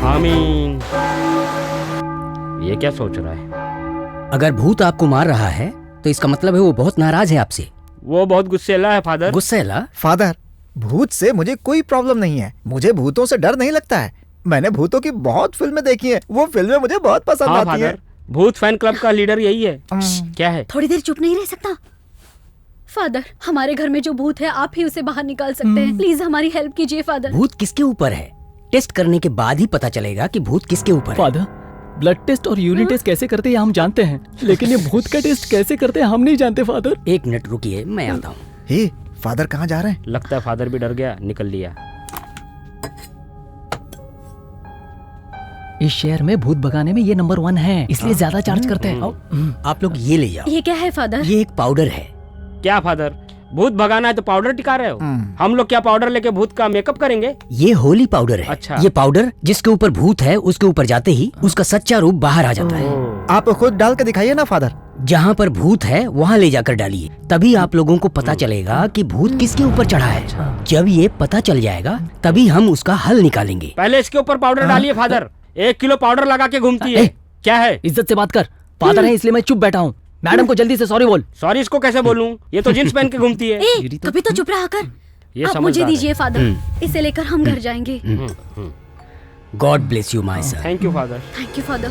आमीन। ये क्या सोच रहा है? अगर भूत आपको मार रहा है तो इसका मतलब है वो बहुत नाराज है आपसे। वो बहुत गुस्सेला है फादर। गुस्सेला? फादर, भूत से मुझे कोई प्रॉब्लम नहीं है, मुझे भूतों से डर नहीं लगता है। मैंने भूतों की बहुत फिल्में देखी हैं, वो फिल्में मुझे बहुत पसंद आती हैं। भूत फैन क्लब का लीडर यही है। क्या है? थोड़ी देर चुप नहीं रह सकता? फादर, हमारे घर में जो भूत है आप ही उसे बाहर निकाल सकते हैं। प्लीज हमारी हेल्प कीजिए फादर। भूत किसके ऊपर है? टेस्ट करने के बाद ही पता चलेगा कि भूत किसके ऊपर है। फादर, ब्लड टेस्ट और यूरिन टेस्ट कैसे करते हैं हम जानते हैं, लेकिन ये भूत का टेस्ट कैसे करते हैं हम नहीं जानते फादर। एक मिनट रुकिए, मैं आता हूँ। हे फादर कहाँ जा रहे हैं? लगता है फादर भी डर गया, निकल लिया। इस शहर में भूत भगाने में ये नंबर 1 है, इसलिए ज्यादा चार्ज करते हैं। आप लोग ये ले जाओ। ये क्या है फादर? ये एक पाउडर है। क्या फादर, भूत भगाना है तो पाउडर टिका रहे हो? हम लोग क्या पाउडर लेके भूत का मेकअप करेंगे? ये होली पाउडर है। अच्छा। ये पाउडर जिसके ऊपर भूत है उसके ऊपर जाते ही उसका सच्चा रूप बाहर आ जाता है। आप खुद डाल के दिखाइए ना फादर। जहाँ पर भूत है वहाँ ले जाकर डालिए, तभी आप लोगों को पता चलेगा कि भूत किसके ऊपर चढ़ा है। जब ये पता चल जाएगा तभी हम उसका हल निकालेंगे। पहले इसके ऊपर पाउडर डालिए फादर। 1 किलो पाउडर लगा के घूमती है। क्या है? इज्जत से बात कर, फादर है इसलिए मैं चुप बैठा हूँ। मैडम को जल्दी से सॉरी बोल। सॉरी इसको कैसे बोलूं? ये तो जींस पहन के घूमती है। कभी तो चुप रहा कर। ये आप मुझे दीजिए फादर, इसे लेकर हम घर जाएंगे। God bless you my son. Thank you father. Thank you father.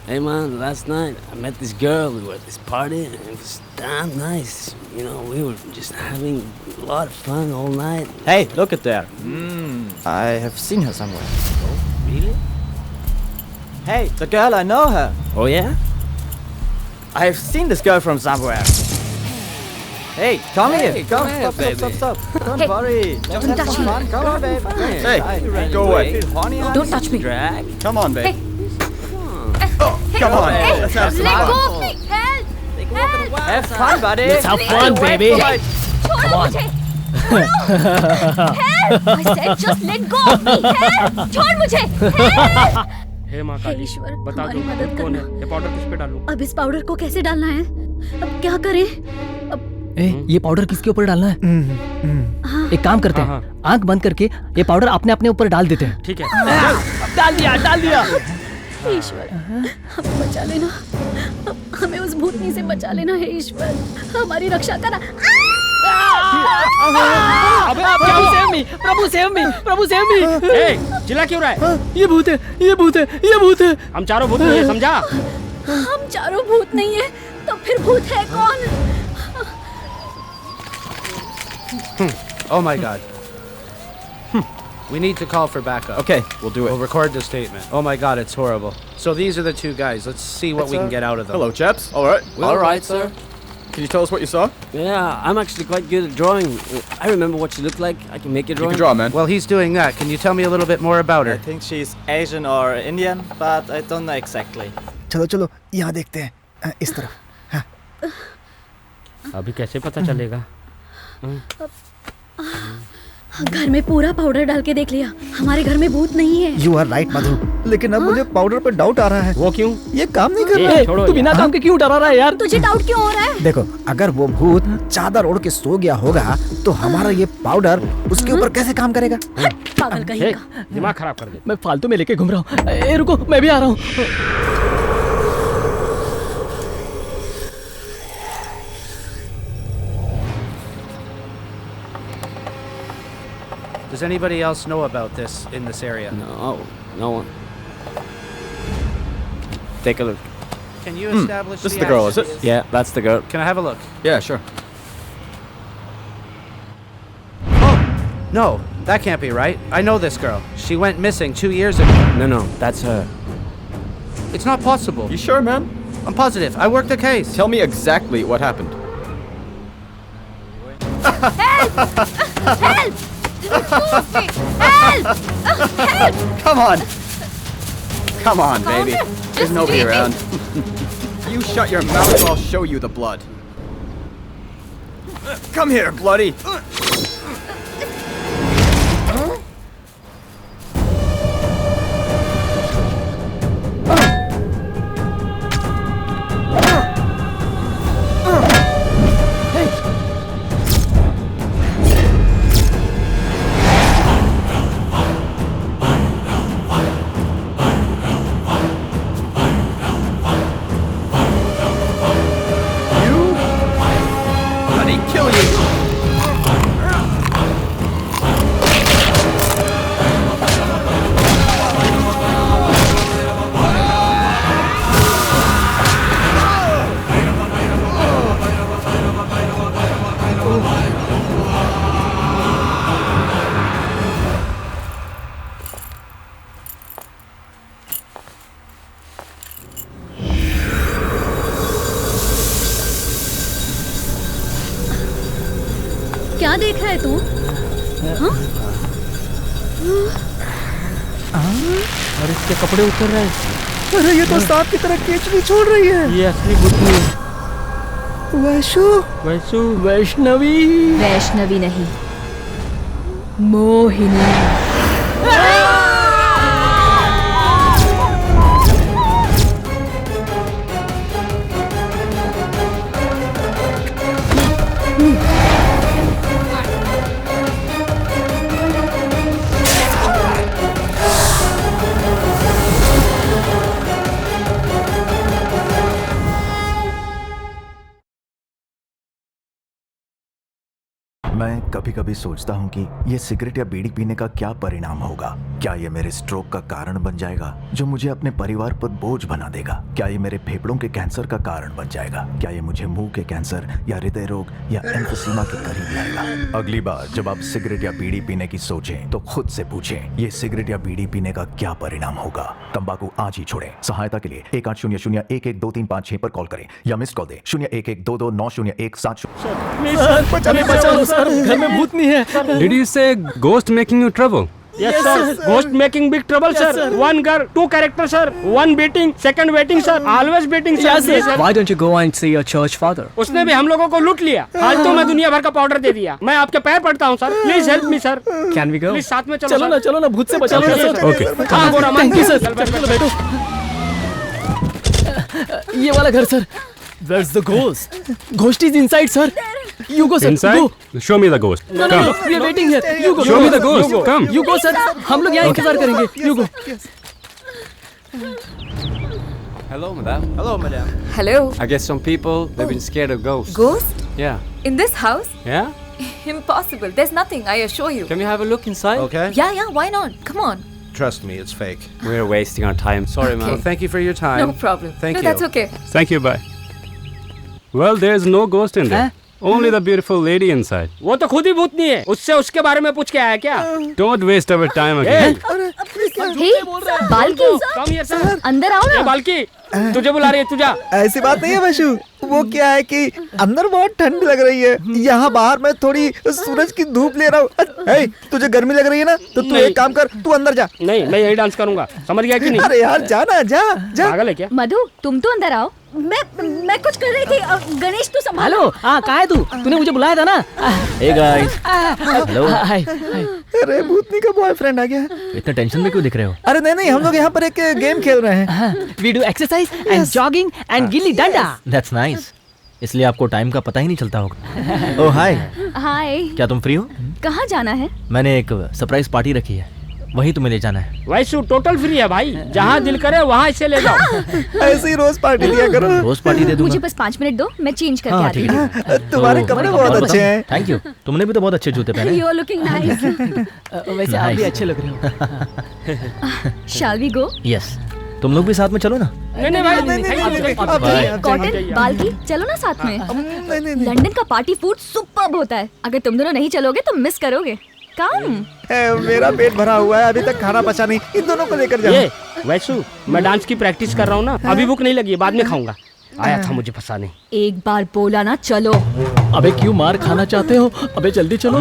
Hey man, last night I met this girl. We were at this party and it was damn nice. You know, we were just having a lot of fun all night. Hey, look at there. I have seen her somewhere. Oh, really? Hey, the girl, I know her. Oh yeah? I have seen this girl from somewhere. Hey, come here. Come, here, stop. Don't worry. Let's have some fun. Come on, babe. Hey, go away. Don't touch me. Drag. Come on, babe. Come on. Let's have some Let fun. go of me. Help. Have fun, buddy. Let's have fun, baby. छोड़ो मुझे। Help! I said just let go of me. Help! छोड़ मुझे। Help! हे माँ काली, ईश्वर, बता हमारी दो मदद भूत कौन है? करना। ये पाउडर किस पे डालूं? अब इस पाउडर को कैसे डालना है? अब क्या करें? ये पाउडर किसके ऊपर डालना है? एक काम करते हैं, आंख बंद करके ये पाउडर अपने अपने ऊपर डाल देते हैं। ठीक है। डाल दिया। ईश्वर, हमें बचा लेना। हमें उस भूतनी से बचा लेना है ईश्वर। हमारी रक्षा करना। प्रभु सेव मी। ए, चिल्ला क्यों रहा है? ये भूत है। हम चारों भूत नहीं है, समझा? हम चारों भूत नहीं है तो फिर भूत है कौन? Oh my god. We need to call for backup. Okay, we'll do it. We'll record the statement. Oh my god, it's horrible. So these are the two guys. Let's see what we can get out of them. Hello, chaps. All right. All right, sir. Can you tell us what you saw? Yeah, I'm actually quite good at drawing. I remember what she looked like. I can make a You drawing. can draw, man. Well, he's doing that. Can you tell me a little bit more about her? I think she's Asian or Indian, but I don't know exactly. चलो यहाँ देखते हैं, इस तरफ। अभी कैसे पता चलेगा? घर में पूरा पाउडर डाल के देख लिया, हमारे घर में भूत नहीं है। You are right, मधु। लेकिन अब मुझे पाउडर पर डाउट आ रहा है। वो क्यों? ये काम नहीं कर रहा है। तू बिना काम के क्यों डरा रहा है यार? तुझे डाउट क्यों हो रहा है? देखो, अगर वो भूत चादर ओढ़ के सो गया होगा तो हमारा ये पाउडर उसके ऊपर कैसे काम करेगा? पागल कहीं का। दिमाग खराब कर दे। मैं फालतू में लेके घूम रहा हूँ। रुको, मैं भी आ रहा हूँ। Does anybody else know about this in this area? No, no one. Take a look. Can you establish This is the girl, is it? access? Yeah, that's the girl. Can I have a look? Yeah, sure. Oh, no, that can't be right. I know this girl. She went missing 2 years ago. No, that's her. It's not possible. You sure, man? I'm positive. I worked the case. Tell me exactly what happened. Help! Move me! Help! Help! Come on. Come on, baby. Just There's nobody leave me. around. You shut your mouth or I'll show you the blood. Come here, bloody. Kill you! है तू? और इसके कपड़े उतर रहे हैं। अरे ये तो सांप की तरह केचली छोड़ रही है। ये असली भूतनी है। वैशु वैशु वैष्णवी। वैष्णवी नहीं, मोहिनी। मैं कभी कभी सोचता हूँ कि ये सिगरेट या बीड़ी पीने का क्या परिणाम होगा। क्या ये मेरे स्ट्रोक का कारण बन जाएगा जो मुझे अपने परिवार पर बोझ बना देगा? क्या ये मेरे फेफड़ों के कैंसर का कारण बन जाएगा? क्या ये मुझे मुंह के कैंसर या हृदय रोग या एम्फीसीमा के करीब लाएगा? अगली बार जब आप सिगरेट या बीड़ी पीने की सोचें तो खुद से पूछें, ये सिगरेट या बीड़ी पीने का क्या परिणाम होगा? तंबाकू आज ही छोड़ें। सहायता के लिए 1800-112356 पर कॉल करें या मिस कॉल दें 01129017। घर में भूतनी है। Did you say ghost making you trouble? Yes sir, ghost making big trouble sir. One girl, two characters sir. One beating, second waiting sir. Always beating sir. Yes, sir. Why don't you go and see your church father? उसने भी हम लोगों को लूट लिया। फालतू में दुनिया भर का पाउडर दे दिया। मैं आपके पैर पड़ता हूँ sir. Please help me sir. Can we go? Please साथ में चलो ना भूत से बचा लो सर। Okay. हाँ गोरा मान। Thank you sir। चलो बैठो। ये वाला घर sir. Where's the ghost? Ghost is inside sir. You go sir. Inside? Go. Show me the ghost. No, Come. we are waiting here. You go. Show me the ghost. Come. You go sir. हम लोग यहाँ इंतजार करेंगे. You go. Hello, madam. Hello, madam. Hello. I guess some people they've been scared of ghosts. Ghost? Yeah. In this house? Yeah? Impossible. There's nothing, I assure you. Can we have a look inside? Okay. Yeah, why not? Come on. Trust me, it's fake. We're wasting our time. Sorry, Okay. ma'am. Well, thank you for your time. No problem. Thank no, you. that's okay. Thank you. Bye. Well, there's no ghost in there. Only the beautiful lady inside. वो तो खुद ही भूतनी है। उससे उसके बारे में पूछ के आया क्या? Don't waste our time again. Hey Balki, Come here sir. अंदर आओ ये ना। बाल्की, तुझे बुला रही है तुझा। ऐसी बात नहीं है वैशु। वो क्या है कि अंदर बहुत ठंड लग रही है, यहाँ बाहर मैं थोड़ी सूरज की धूप ले रहा हूँ। तुझे गर्मी लग रही है ना, तो तू एक काम कर, तू अंदर जा। नहीं, मैं यही डांस करूंगा। समझ गया कि नहीं? अरे यार जाना, जा जा। पागल है क्या? मधु तुम तो अंदर आओ। मैं कुछ कर रही थी। गणेश तू संभालो। हेलो, हाँ कहाँ है तू? तूने मुझे बुलाया था ना? Hey guys. हेलो। हाय। अरे भूतनी का बॉयफ्रेंड आ गया। इतने टेंशन में क्यों दिख रहे हो? अरे नहीं, हम लोग यहाँ पर एक गेम खेल रहे हैं। We do exercise and jogging and gilli danda. That's nice. इसलिए आपको टाइम का पता ही नहीं चलता होगा। ओह हाय। हाय। क्या तुम फ्री हो? कहाँ जाना है? मैंने एक सरप्राइज पार्टी रखी है, वहीं तुम्हें ले जाना है। वैसे टोटल फ्री है भाई, जहाँ दिल करे वहाँ इसे ले जाओ। ऐसे ही रोज पार्टी दिया करो। रोज पार्टी दे दूंगा। मुझे बस 5 मिनट दो, मैं चेंज करके हाँ, आती ठीक हूँ। है। तुम्हारे कपड़े बहुत अच्छे हैं। Thank you. तुमने भी तो बहुत अच्छे जूते पहने। You are looking nice. वैसे आप भी अच्छे लग रहे हो। Shall we go? यस। तुम लोग भी साथ में चलो ना। नहीं भाई, कॉटन बाल्की चलो ना साथ में। लंदन का पार्टी फूड सुपर्ब होता है। अगर तुम दोनों नहीं चलोगे तो मिस करोगे। कम। मेरा पेट भरा हुआ है, अभी तक खाना पचा नहीं। इन दोनों को लेकर जाओ। ये वैसु, मैं डांस की प्रैक्टिस कर रहा हूँ ना, अभी भूख नहीं लगी है, बाद में खाऊंगा। आया था मुझे फंसाने। एक बार बोला ना चलो। अबे क्यों मार खाना चाहते हो? अबे जल्दी चलो।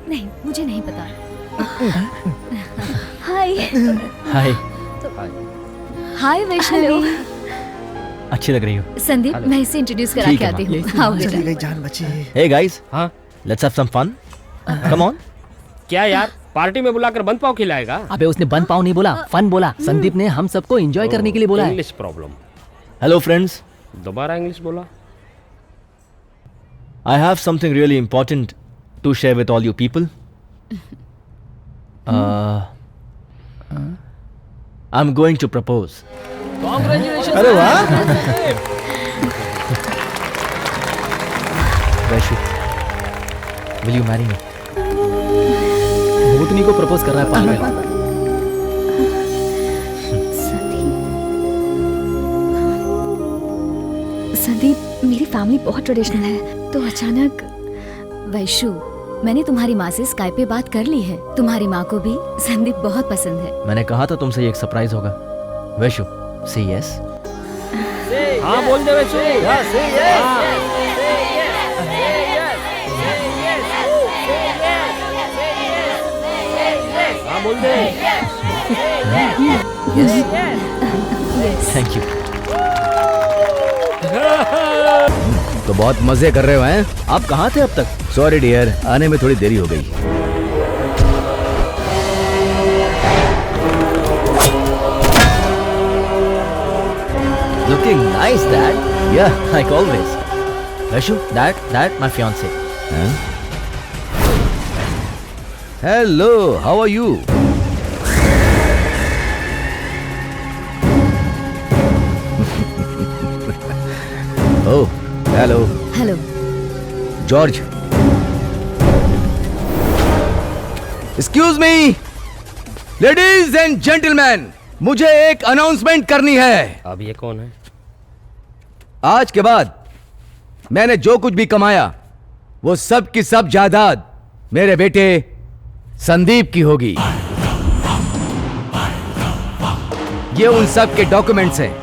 नहीं, मुझे नहीं पता। हाय। हाय। हाय वैष्णवी। अच्छी लग रही हो। संदीप, मैं इसे इंट्रोड्यूस करा के आती हूँ। आओ बेटा। जान बची। Hey guys. हाँ। Let's have some fun. Come on. क्या यार, पार्टी में बुलाकर बंद पाव खिलाएगा? अबे उसने बंद पाव नहीं बोला, फन बोला। संदीप ने हम सबको एंजॉय करने के लिए बोला है। English problem. Hello friends. दोबारा इंग्लिश बोला। I have something really important to share with all you people. I'm going to propose. Congratulations. अरे वाह। Vaishu, will you marry me? भूतनी को प्रपोज कर रहा है पागल। संदीप, मेरी फैमिली बहुत ट्रेडिशनल है, तो अचानक वैशु मैंने तुम्हारी माँ से स्काइप पे बात कर ली है। तुम्हारी माँ को भी संदीप बहुत पसंद है। मैंने कहा था तुमसे ये एक सरप्राइज होगा। Vaishu, say yes? हाँ बोल दे वैसे। हाँ बोल दे। Thank you. तो बहुत मजे कर रहे हो हैं? आप कहाँ थे अब तक? सॉरी डियर, आने में थोड़ी देरी हो गई। Looking nice, Dad. Yeah, like always. Vaishu, that my fiance. Hello, how are you? Oh, hello. Hello. George. Excuse me, ladies and gentlemen, मुझे एक अनाउंसमेंट करनी है। अब ये कौन है? आज के बाद मैंने जो कुछ भी कमाया वो सब की सब जायदाद मेरे बेटे संदीप की होगी। ये उन सब के डॉक्यूमेंट्स हैं।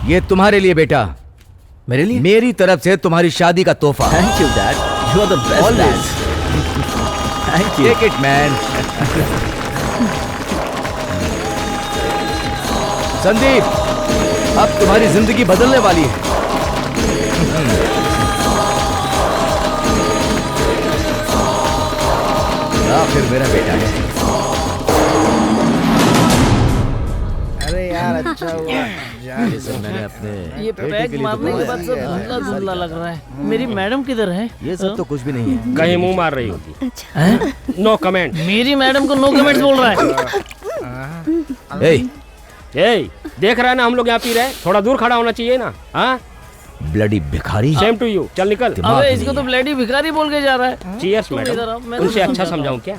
ये तुम्हारे लिए बेटा। मेरे लिए? मेरी तरफ से तुम्हारी शादी का तोहफा। Thank you, Dad. You are the best, Dad. Thank you. Take it, man. Sandeep, अब तुम्हारी जिंदगी बदलने वाली है। फिर मेरा बेटा है। अरे यार अच्छा हुआ। ये सब मैंने अपने ये पैक मारने के बाद सब धुंधला धुंधला लग रहा है। मेरी मैडम किधर है? ये सब तो कुछ भी नहीं है। कहीं मुंह मार रही होगी। No comment. मेरी मैडम को नो कमेंट्स बोल रहा है। ए, देख रहा है ना हम लोग यहाँ पी रहे हैं, थोड़ा दूर खड़ा होना चाहिए ना। हाँ ब्लडी भिखारी। Same to you. चल निकल। अबे इसको तो ब्लडी भिखारी बोल के जा रहा है। Cheers madam. उनसे अच्छा समझाऊं क्या?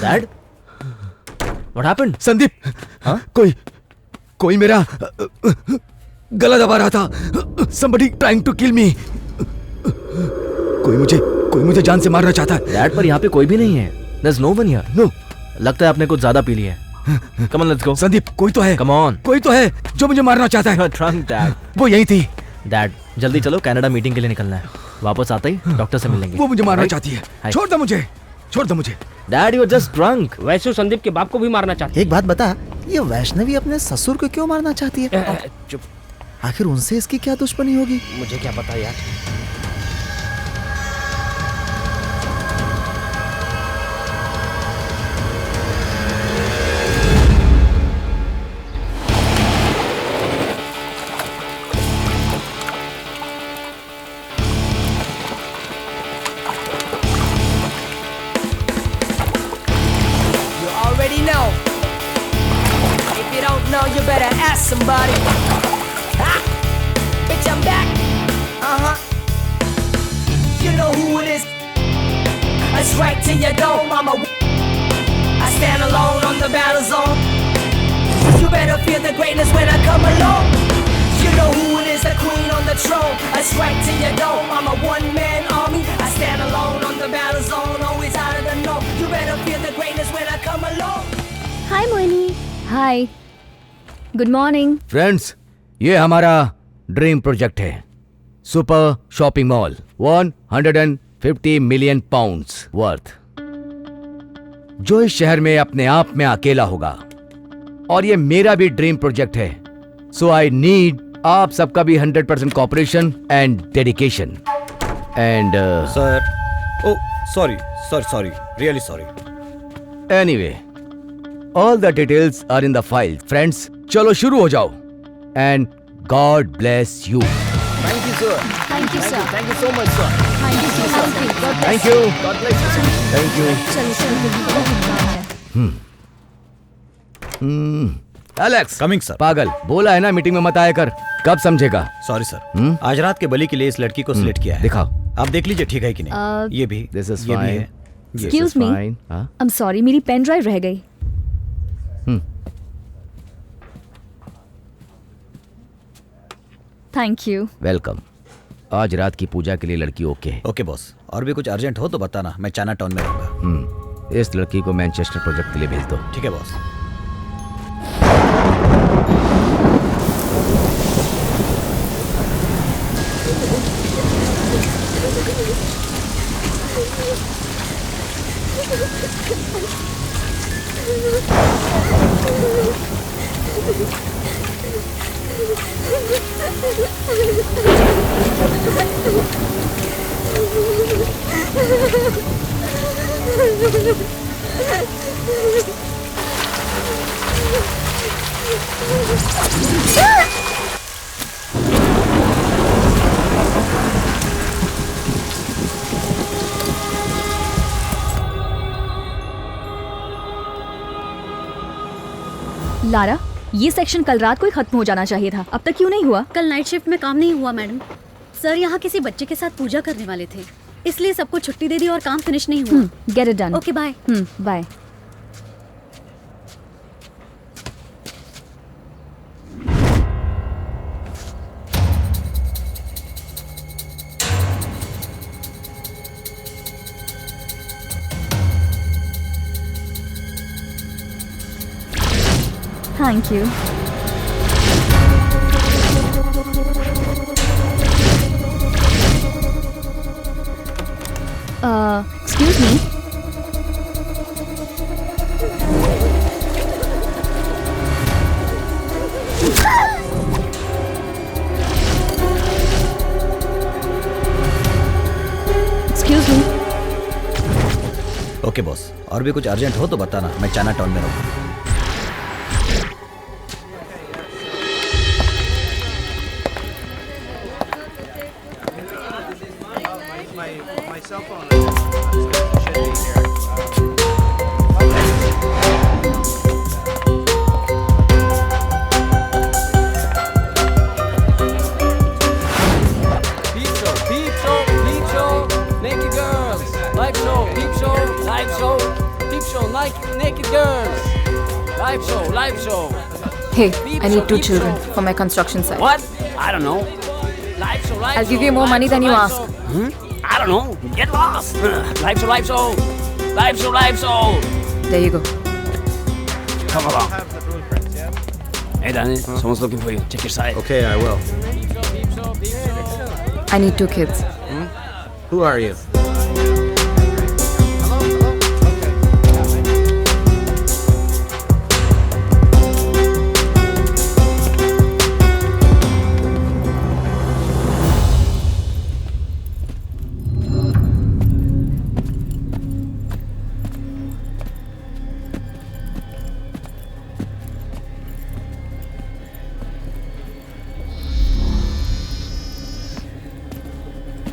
Dad? What happened? संदीप, हाँ? कोई मेरा गला दबा रहा था। Somebody trying to kill me. कोई मुझे जान से मारना चाहता है। Dad, पर यहाँ पे कोई भी नहीं है। There's no one here. No. लगता है आपने कुछ ज्यादा पी लिया है। Come on, let's go. Sandeep, कोई तो है। Come on. कोई तो है जो मुझे मारना चाहता है। Drunk, Dad. वो यही थी। Dad, जल्दी चलो, कनाडा मीटिंग के लिए निकलना है। वापस आते ही डॉक्टर से मिलेंगे। वो मुझे मारना चाहती है। छोड़ दो मुझे। Dad, you are just drunk. वैसे संदीप के बाप को भी मारना चाहती है। एक बात बता, ये वैष्णवी अपने ससुर को क्यों मारना चाहती है? चुप। आखिर उनसे इसकी क्या दुश्मनी होगी? मुझे क्या पता यार। You better ask somebody. Ha! Bitch, I'm back. You know who it is. It's right to your dome. I stand alone on the battle zone. You better feel the greatness when I come along. You know who it is, the queen on the throne. It's right to your dome. I'm a one-man army. I stand alone on the battle zone. Always out of the know. You better feel the greatness when I come along. Hi, Moini. Hi. Good morning friends, ये हमारा dream project है। Super shopping mall 150 million pounds worth, जो इस शहर में अपने आप में अकेला होगा। और ये मेरा भी ड्रीम प्रोजेक्ट है। सो आई नीड आप सबका भी 100% cooperation and dedication and sir oh sorry sorry really sorry anyway all the details are in the file friends चलो शुरू हो जाओ and God bless you thank you sir thank you sir thank you so much sir thank you sir thank you God bless you thank you चलो Alex coming sir पागल बोला है ना meeting में मत आया कर कब समझेगा सॉरी सर आज रात के बलि के लिए इस लड़की को सिलेक्ट किया है दिखाओ आप देख लीजिए ठीक है कि नहीं ये भी दिस इज ये भी फाइन है excuse me I am sorry मेरी पेन ड्राइव रह गई थैंक यू वेलकम आज रात की पूजा के लिए लड़की ओके ओके बॉस और भी कुछ अर्जेंट हो तो बताना मैं चाइना टाउन में रहूंगा इस लड़की को मैनचेस्टर प्रोजेक्ट के लिए भेज दो ठीक है बॉस लारा ये सेक्शन कल रात को ही खत्म हो जाना चाहिए था अब तक क्यों नहीं हुआ कल नाइट शिफ्ट में काम नहीं हुआ मैडम सर यहाँ किसी बच्चे के साथ पूजा करने वाले थे इसलिए सबको छुट्टी दे दी और काम फिनिश नहीं हुआ get it done okay bye bye Thank you. Excuse me. Excuse me. Okay boss और भी कुछ अर्जेंट हो तो बताना मैं चाइना टाउन में रहूंगा Hey, I need 2 children for my construction site. What? I don't know. I'll give you more money than you ask. I don't know. Get lost. Live show. There you go. Come along. Hey, Danny, someone's looking for you. Check your side. Okay, I will. I need 2 kids. Who are you?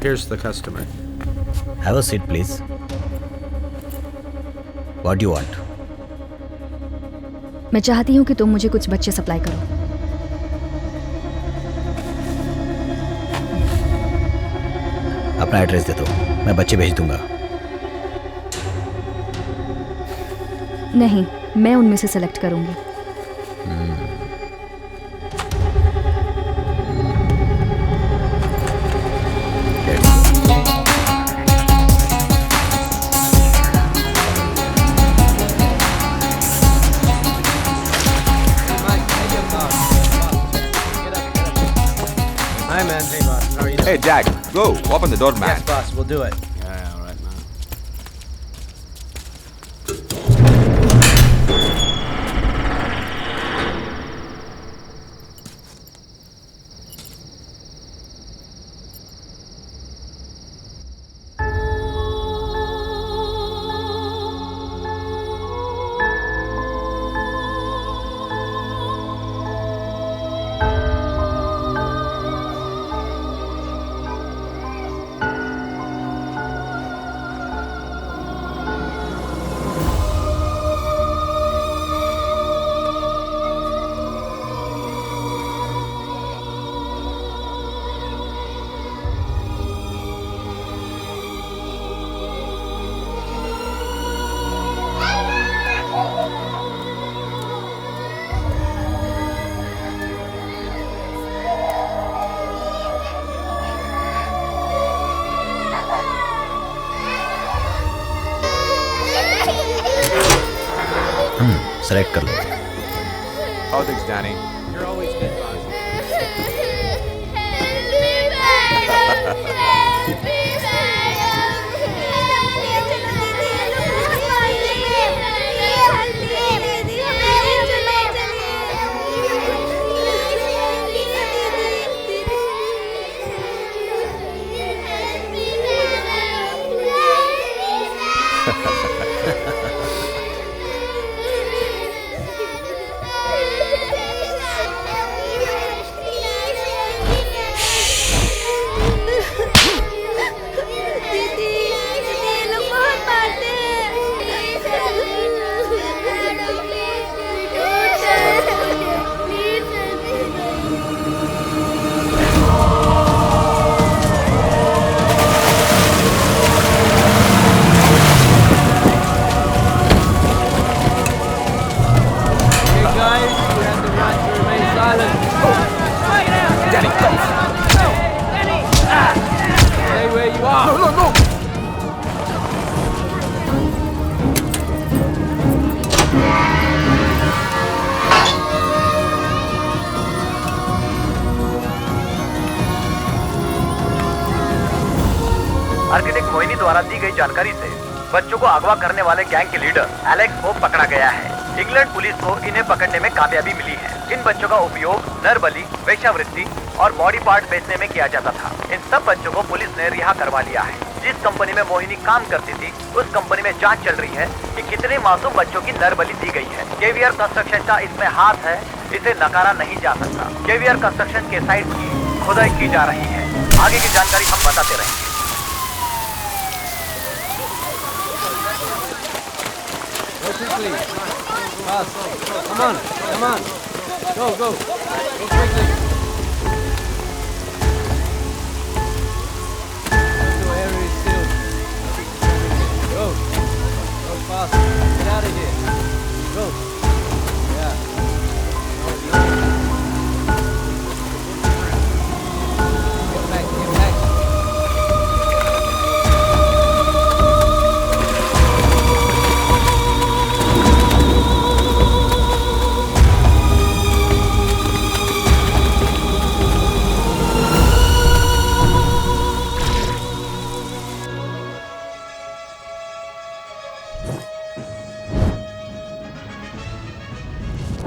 Here's the customer. Have a seat, please. What do you want? मैं चाहती हूँ कि तुम मुझे कुछ बच्चे supply करो अपना एड्रेस दे दो मैं बच्चे भेज दूंगा नहीं मैं उनमें से सेलेक्ट करूंगी Hi, man. Hey, boss. How are you? Hey, Jack, go. Open the door, man. Yes, boss. We'll do it. Yeah, all right, man. Select कर लो। How things, Danny? You're always good, boss. Architect Mohini द्वारा दी गई जानकारी से बच्चों को अगवा करने वाले गैंग के लीडर एलेक्स को पकड़ा गया है। इंग्लैंड पुलिस को इन्हें पकड़ने में कामयाबी मिली है। इन बच्चों का उपयोग नरबली, वेश्यावृत्ति और बॉडी पार्ट बेचने में किया जाता था। इन सब बच्चों को पुलिस ने रिहा करवा लिया है। जिस कंपनी में मोहिनी काम करती थी उस कंपनी में जांच चल रही है कि कितने मासूम बच्चों की नरबली दी गई है। केवीआर कंस्ट्रक्शन का इसमें हाथ है, इसे नकारा नहीं जा सकता। केवीआर कंस्ट्रक्शन के साइट की खुदाई की जा रही है। आगे की जानकारी हम बताते रहेंगे। Quickly. Fast. Come on. Come on. Go, go. Go quickly. The area is sealed. Go. Go fast. Get out of here. Go. Yeah. Get back. Get back.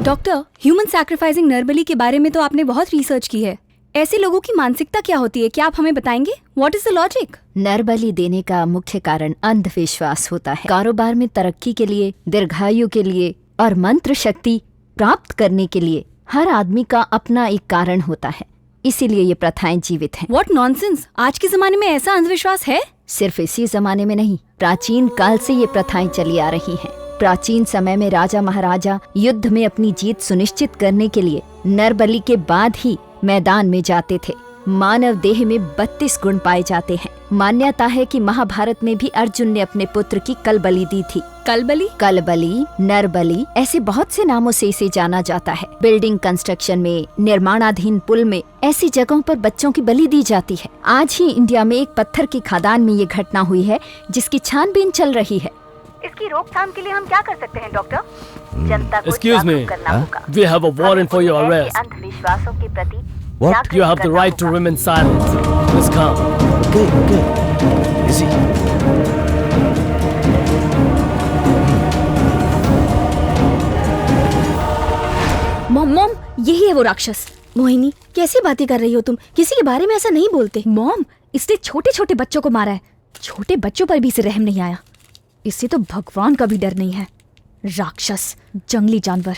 Doctor, human sacrificing नरबली के बारे में तो आपने बहुत रिसर्च की है। ऐसे लोगों की मानसिकता क्या होती है, क्या आप हमें बताएंगे? What is the logic? नरबली देने का मुख्य कारण अंधविश्वास होता है। कारोबार में तरक्की के लिए, दीर्घायु के लिए और मंत्र शक्ति प्राप्त करने के लिए हर आदमी का अपना एक कारण होता है। इसीलिए ये प्रथाएं जीवित हैं। What nonsense! आज के जमाने में ऐसा अंधविश्वास है? सिर्फ इसी जमाने में नहीं, प्राचीन काल से ये प्रथाएं चली आ रही हैं। प्राचीन समय में राजा महाराजा युद्ध में अपनी जीत सुनिश्चित करने के लिए नरबली के बाद ही मैदान में जाते थे। मानव देह में 32 गुण पाए जाते हैं। मान्यता है कि महाभारत में भी अर्जुन ने अपने पुत्र की कलबली दी थी। कलबली? कलबली, नरबली, ऐसे बहुत से नामों से इसे जाना जाता है। बिल्डिंग कंस्ट्रक्शन में, निर्माणाधीन पुल में, ऐसी जगहों पर बच्चों की बलि दी जाती है। आज ही इंडिया में एक पत्थर की खदान में ये घटना हुई है जिसकी छानबीन चल रही है। इसकी रोकथाम के लिए हम क्या कर सकते हैं डॉक्टर? जनता को Excuse me. करना होगा। We have a warrant for your arrest. अंधविश्वासों के प्रति What? You have the right to remain silent. Please come. Okay, okay. Easy. Mom, यही है वो राक्षस। मोहिनी, कैसी बातें कर रही हो तुम? किसी के बारे में ऐसा नहीं बोलते। मॉम, इसने छोटे छोटे बच्चों को मारा है। छोटे बच्चों पर भी इसे रहम नहीं आया। इससे तो भगवान का भी डर नहीं है। राक्षस, जंगली जानवर।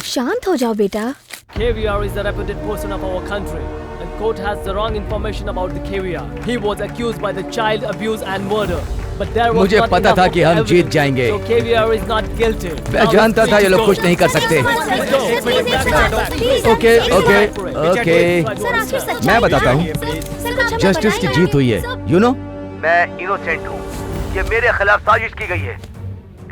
शांत हो जाओ बेटा। KVR is a reputed person of our country, and court has the wrong information about the KVR. He was accused by the child abuse and murder, but there was मुझे not पता enough था of कि हम जीत evidence, जाएंगे। so KVR is not guilty. मैं जानता था ये लोग कुछ नहीं कर सकते। ओके ओके ओके, मैं बताता हूँ। जस्टिस की जीत हुई है, यू नो। मैं इनोसेंट हूँ। ये मेरे खिलाफ साजिश की गई है,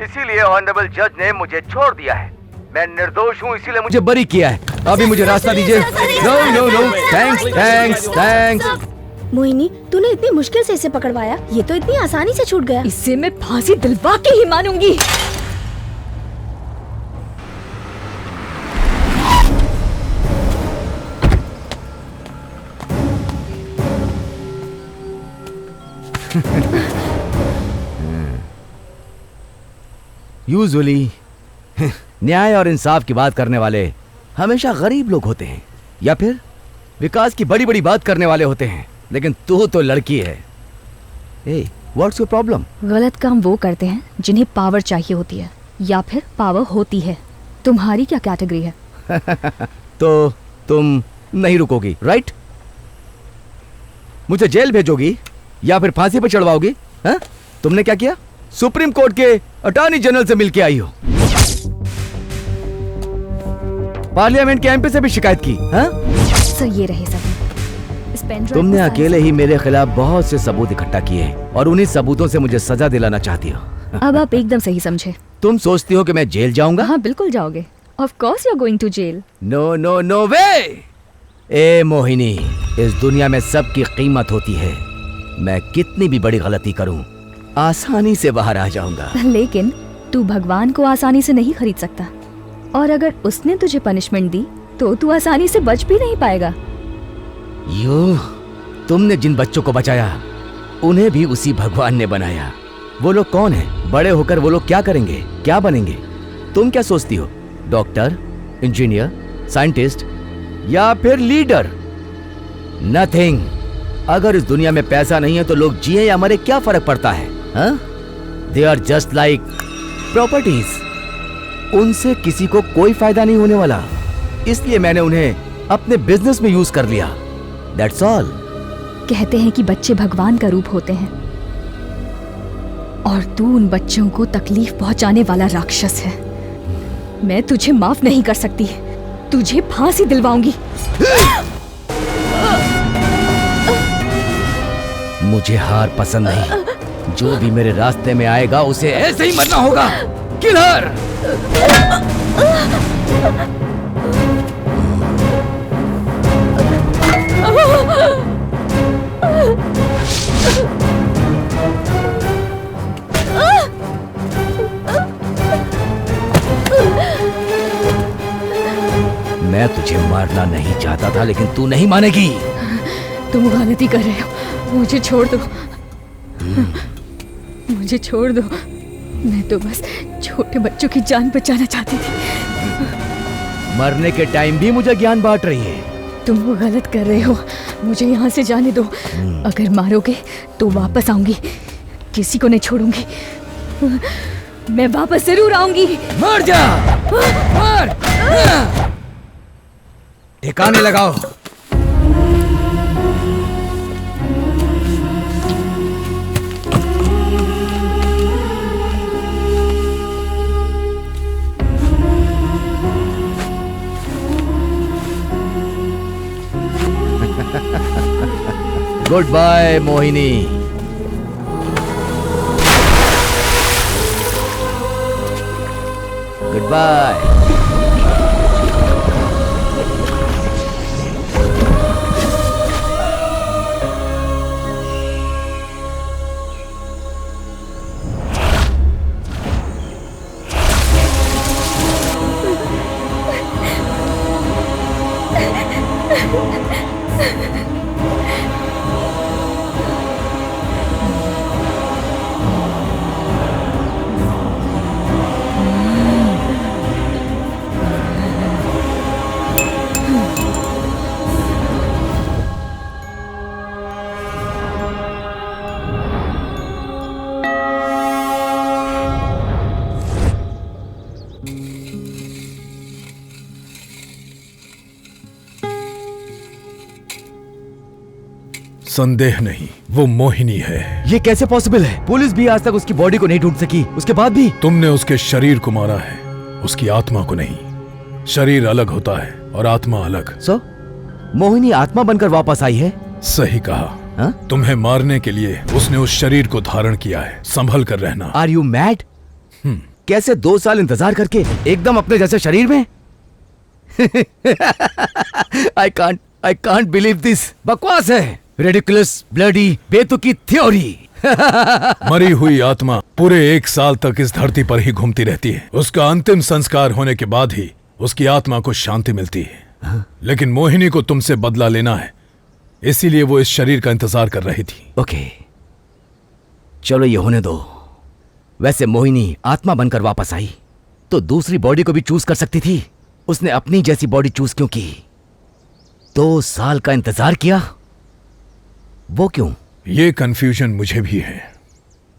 इसीलिए ऑनरेबल जज ने मुझे छोड़ दिया है। मैं निर्दोष हूँ, इसीलिए मुझे बरी किया है। अभी मुझे रास्ता दीजिए। No no no, thanks thanks thanks. Mohini, तूने इतनी मुश्किल से इसे पकड़वाया, ये तो इतनी आसानी से छूट गया। इससे मैं फांसी दिलवा के ही मानूंगी। यूजुअली न्याय और इंसाफ की बात करने वाले हमेशा गरीब लोग होते हैं या फिर विकास की बड़ी बड़ी बात करने वाले होते हैं, लेकिन तू तो लड़की है। ए, व्हाट्स योर प्रॉब्लम? गलत काम वो करते हैं जिन्हें पावर चाहिए होती है या फिर पावर होती है। तुम्हारी क्या कैटेगरी है? तो तुम नहीं रुकोगी, राइट? मुझे जेल भेजोगी या फिर फांसी पर चढ़वाओगी? हाँ? तुमने क्या किया? सुप्रीम कोर्ट के अटॉर्नी जनरल से मिलके आई हो, पार्लियामेंट के एमपी से भी शिकायत की। हाँ? सर ये रहे सब। तुमने अकेले ही मेरे खिलाफ बहुत से सबूत इकट्ठा किए हैं और उन्हीं सबूतों से मुझे सजा दिलाना चाहती हो। अब आप एकदम सही समझे। तुम सोचती हो कि मैं जेल जाऊंगा? हाँ बिल्कुल जाओगे। Of course you are going to jail. No no no way. ए मोहिनी, इस दुनिया में सबकी कीमत होती है। मैं कितनी भी बड़ी गलती करूं, आसानी से बाहर आ जाऊंगा। लेकिन तू भगवान को आसानी से नहीं खरीद सकता, और अगर उसने तुझे पनिशमेंट दी तो तू आसानी से बच भी नहीं पाएगा। तुमने जिन बच्चों को बचाया उन्हें भी उसी भगवान ने बनाया। वो लोग कौन है? बड़े होकर वो लोग क्या करेंगे, क्या बनेंगे? तुम क्या सोचती हो? डॉक्टर, इंजीनियर, साइंटिस्ट या फिर लीडर? नथिंग। अगर इस दुनिया में पैसा नहीं है तो लोग जिए या मरे क्या फर्क पड़ता है? They are just like properties. उनसे किसी को कोई फायदा नहीं होने वाला, इसलिए मैंने उन्हें अपने बिजनेस में यूज कर लिया। That's all. कहते हैं कि बच्चे भगवान का रूप होते हैं, और तू उन बच्चों को तकलीफ पहुंचाने वाला राक्षस है। मैं तुझे माफ नहीं कर सकती, तुझे फांसी दिलवाऊंगी। मुझे हार पसंद नहीं। जो भी मेरे रास्ते में आएगा उसे ऐसे ही मरना होगा। किलर! मैं तुझे मारना नहीं चाहता था, लेकिन तू नहीं मानेगी। तुम गलती कर रहे हो, मुझे छोड़ दो। मुझे छोड़ दो। मैं तो बस छोटे बच्चों की जान बचाना चाहती थी। मरने के टाइम भी मुझे ज्ञान बांट रही है। तुम वो गलत कर रहे हो, मुझे यहाँ से जाने दो। अगर मारोगे तो वापस आऊंगी, किसी को नहीं छोड़ूंगी। मैं वापस जरूर आऊंगी। मर जा, मर। ठिकाने लगाओ। Good bye Mohini. Good bye. संदेह नहीं, वो मोहिनी है। ये कैसे पॉसिबल है? पुलिस भी आज तक उसकी बॉडी को नहीं ढूंढ सकी, उसके बाद भी। तुमने उसके शरीर को मारा है, उसकी आत्मा को नहीं। शरीर अलग होता है और आत्मा अलग। मोहिनी आत्मा बनकर वापस आई है? सही कहा। तुम्हें मारने के लिए उसने उस शरीर को धारण किया है। संभल कर रहना। Are you mad? कैसे 2 साल इंतजार करके एकदम अपने जैसे शरीर में? I can't believe this। बकवास है। Ridiculous, bloody, बेतुकी थ्योरी। मरी हुई आत्मा पूरे 1 साल तक इस धरती पर ही घूमती रहती है। उसका अंतिम संस्कार होने के बाद ही उसकी आत्मा को शांति मिलती है। लेकिन मोहिनी को तुमसे बदला लेना है, इसीलिए वो इस शरीर का इंतजार कर रही थी। ओके, चलो ये होने दो। वैसे मोहिनी आत्मा बनकर वापस आई तो दूसरी बॉडी को भी चूज कर सकती थी। उसने अपनी जैसी बॉडी चूज क्यों की? 2 साल का इंतजार किया, वो क्यों? ये कंफ्यूजन मुझे भी है।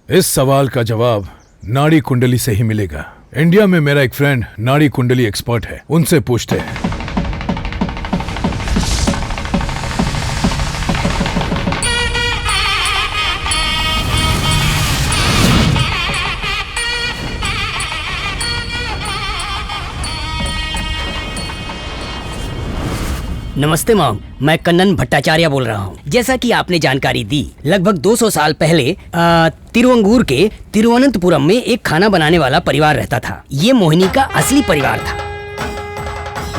इस सवाल का जवाब नाड़ी कुंडली से ही मिलेगा। इंडिया में मेरा एक फ्रेंड नाड़ी कुंडली एक्सपर्ट है, उनसे पूछते हैं। नमस्ते मॉम, मैं कन्नन भट्टाचार्य बोल रहा हूँ। जैसा कि आपने जानकारी दी, लगभग 200 साल पहले तिरुवंगूर के तिरुवनंतपुरम में एक खाना बनाने वाला परिवार रहता था। ये मोहिनी का असली परिवार था।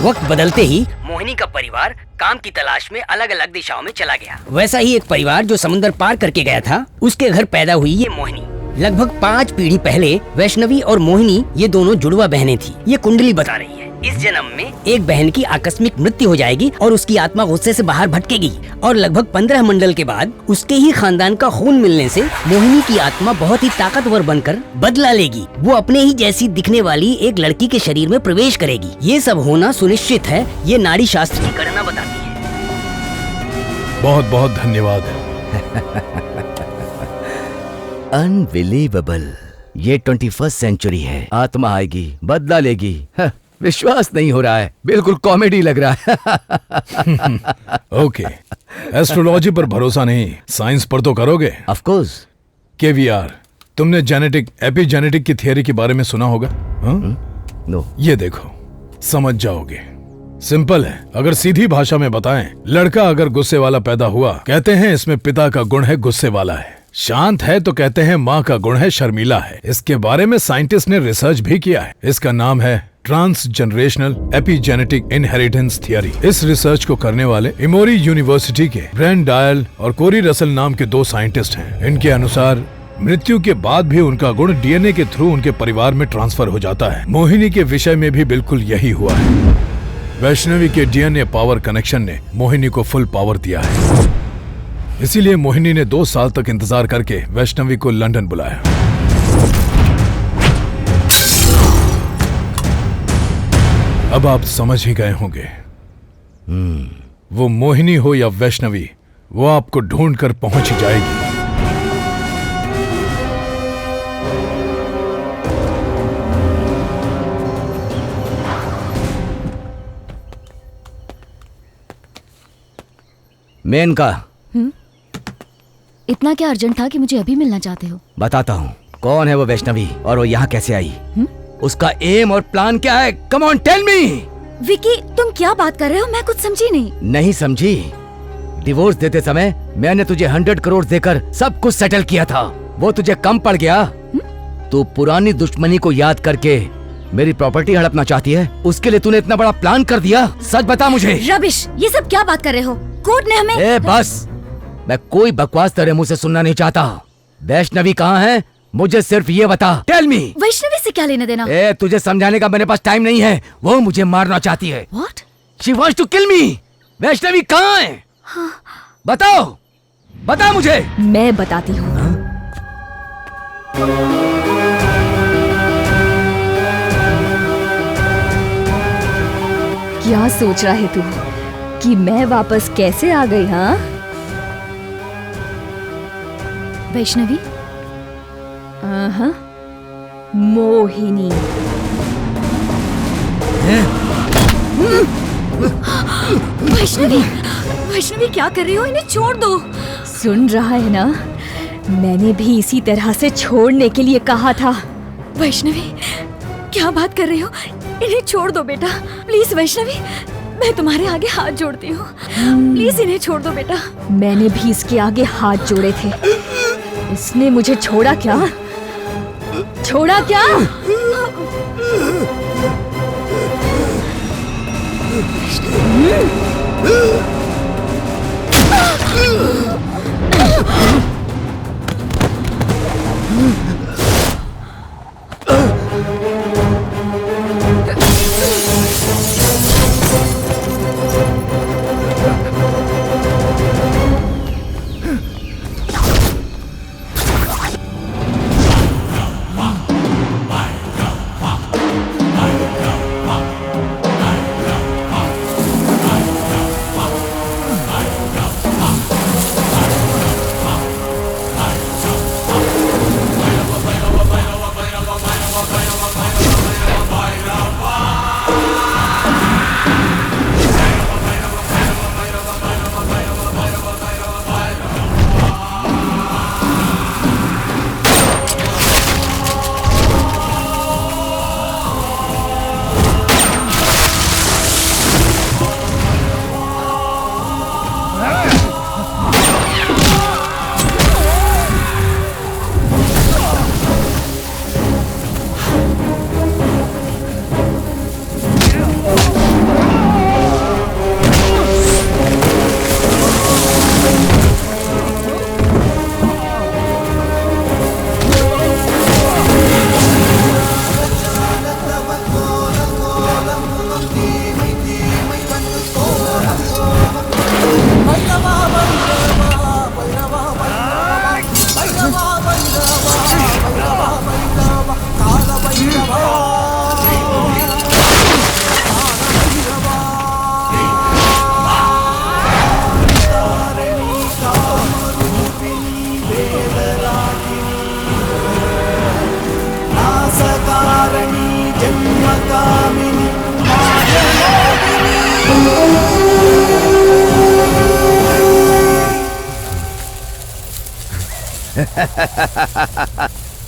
वक्त बदलते ही मोहिनी का परिवार काम की तलाश में अलग अलग दिशाओं में चला गया। वैसा ही एक परिवार जो समुद्र पार करके गया था, उसके घर पैदा हुई ये मोहिनी। लगभग 5 पीढ़ी पहले वैष्णवी और मोहिनी ये दोनों जुड़वा बहनें थी। ये कुंडली बता रही है इस जन्म में एक बहन की आकस्मिक मृत्यु हो जाएगी और उसकी आत्मा गुस्से से बाहर भटकेगी और लगभग 15 मंडल के बाद उसके ही खानदान का खून मिलने से मोहिनी की आत्मा बहुत ही ताकतवर बनकर बदला लेगी। वो अपने ही जैसी दिखने वाली एक लड़की के शरीर में प्रवेश करेगी। ये सब होना सुनिश्चित है, ये नाड़ी शास्त्र की गणना बताती है। बहुत बहुत धन्यवाद। अनबिलीवेबल। ये 21st सेंचुरी है। आत्मा आएगी, बदला लेगी। विश्वास नहीं हो रहा है, बिल्कुल कॉमेडी लग रहा है। ओके, एस्ट्रोलॉजी पर भरोसा नहीं, साइंस पर तो करोगे? Of course. केवीआर, तुमने जेनेटिक एपिजेनेटिक की थियरी के बारे में सुना होगा? नो। ये देखो, समझ जाओगे। सिंपल है, अगर सीधी भाषा में बताएं, लड़का अगर गुस्से वाला पैदा हुआ, कहते हैं इसमें पिता का गुण है गुस्से वाला है। शांत है तो कहते हैं माँ का गुण है शर्मीला है। इसके बारे में साइंटिस्ट ने रिसर्च भी किया है। इसका नाम है trans generational epigenetic inheritance theory. इस रिसर्च को करने वाले इमोरी यूनिवर्सिटी के ब्रेन डायल और कोरी रसल नाम के 2 साइंटिस्ट हैं। इनके अनुसार मृत्यु के बाद भी उनका गुण डीएनए के थ्रू उनके परिवार में ट्रांसफर हो जाता है। मोहिनी के विषय में भी बिल्कुल यही हुआ है। वैष्णवी के डीएनए पावर कनेक्शन ने मोहिनी को फुल पावर दिया है। इसीलिए मोहिनी ने 2 साल तक इंतजार करके वैष्णवी को लंदन बुलाया। अब आप समझ ही गए होंगे। वो मोहिनी हो या वैष्णवी, वो आपको ढूंढ कर पहुंच ही जाएगी। मेनका, इतना क्या अर्जेंट था कि मुझे अभी मिलना चाहते हो? बताता हूँ। कौन है वो वैष्णवी और वो यहाँ कैसे आई? उसका एम और प्लान क्या है? Come on tell me. Vicky, तुम क्या बात कर रहे हो? मैं कुछ समझी नहीं। नहीं समझी? डिवोर्स देते समय मैंने तुझे 100 करोड़ देकर सब कुछ सेटल किया था, वो तुझे कम पड़ गया? तू पुरानी दुश्मनी को याद करके मेरी प्रॉपर्टी हड़पना चाहती है? उसके लिए तूने इतना बड़ा प्लान कर दिया? सच बता मुझे। रबिश, ये सब क्या बात कर रहे हो? कोर्ट ने हमें। ए बस, मैं कोई बकवास तेरे मुंह से सुनना नहीं चाहता। वैष्णवी कहाँ है? मुझे सिर्फ ये बता। Tell me. वैष्णवी से क्या लेना देना? ए, तुझे समझाने का मेरे पास टाइम नहीं है। वो मुझे मारना चाहती है। What? She wants to kill me. Vaishnavi कहाँ है? बताओ, बता मुझे। मैं बताती हूँ। क्या सोच रहा है तू कि मैं वापस कैसे आ गई? हाँ वैष्णवी? मोहिनी। वैष्णवी, वैष्णवी क्या कर रही हो? इन्हें छोड़ दो। सुन रहा है ना, मैंने भी इसी तरह से छोड़ने के लिए कहा था। वैष्णवी, क्या बात कर रही हो? इन्हें छोड़ दो बेटा, प्लीज। वैष्णवी, मैं तुम्हारे आगे हाथ जोड़ती हूँ, प्लीज इन्हें छोड़ दो बेटा। मैंने भी इसके आगे हाथ जोड़े थे, इसने मुझे छोड़ा क्या? छोड़ा क्या?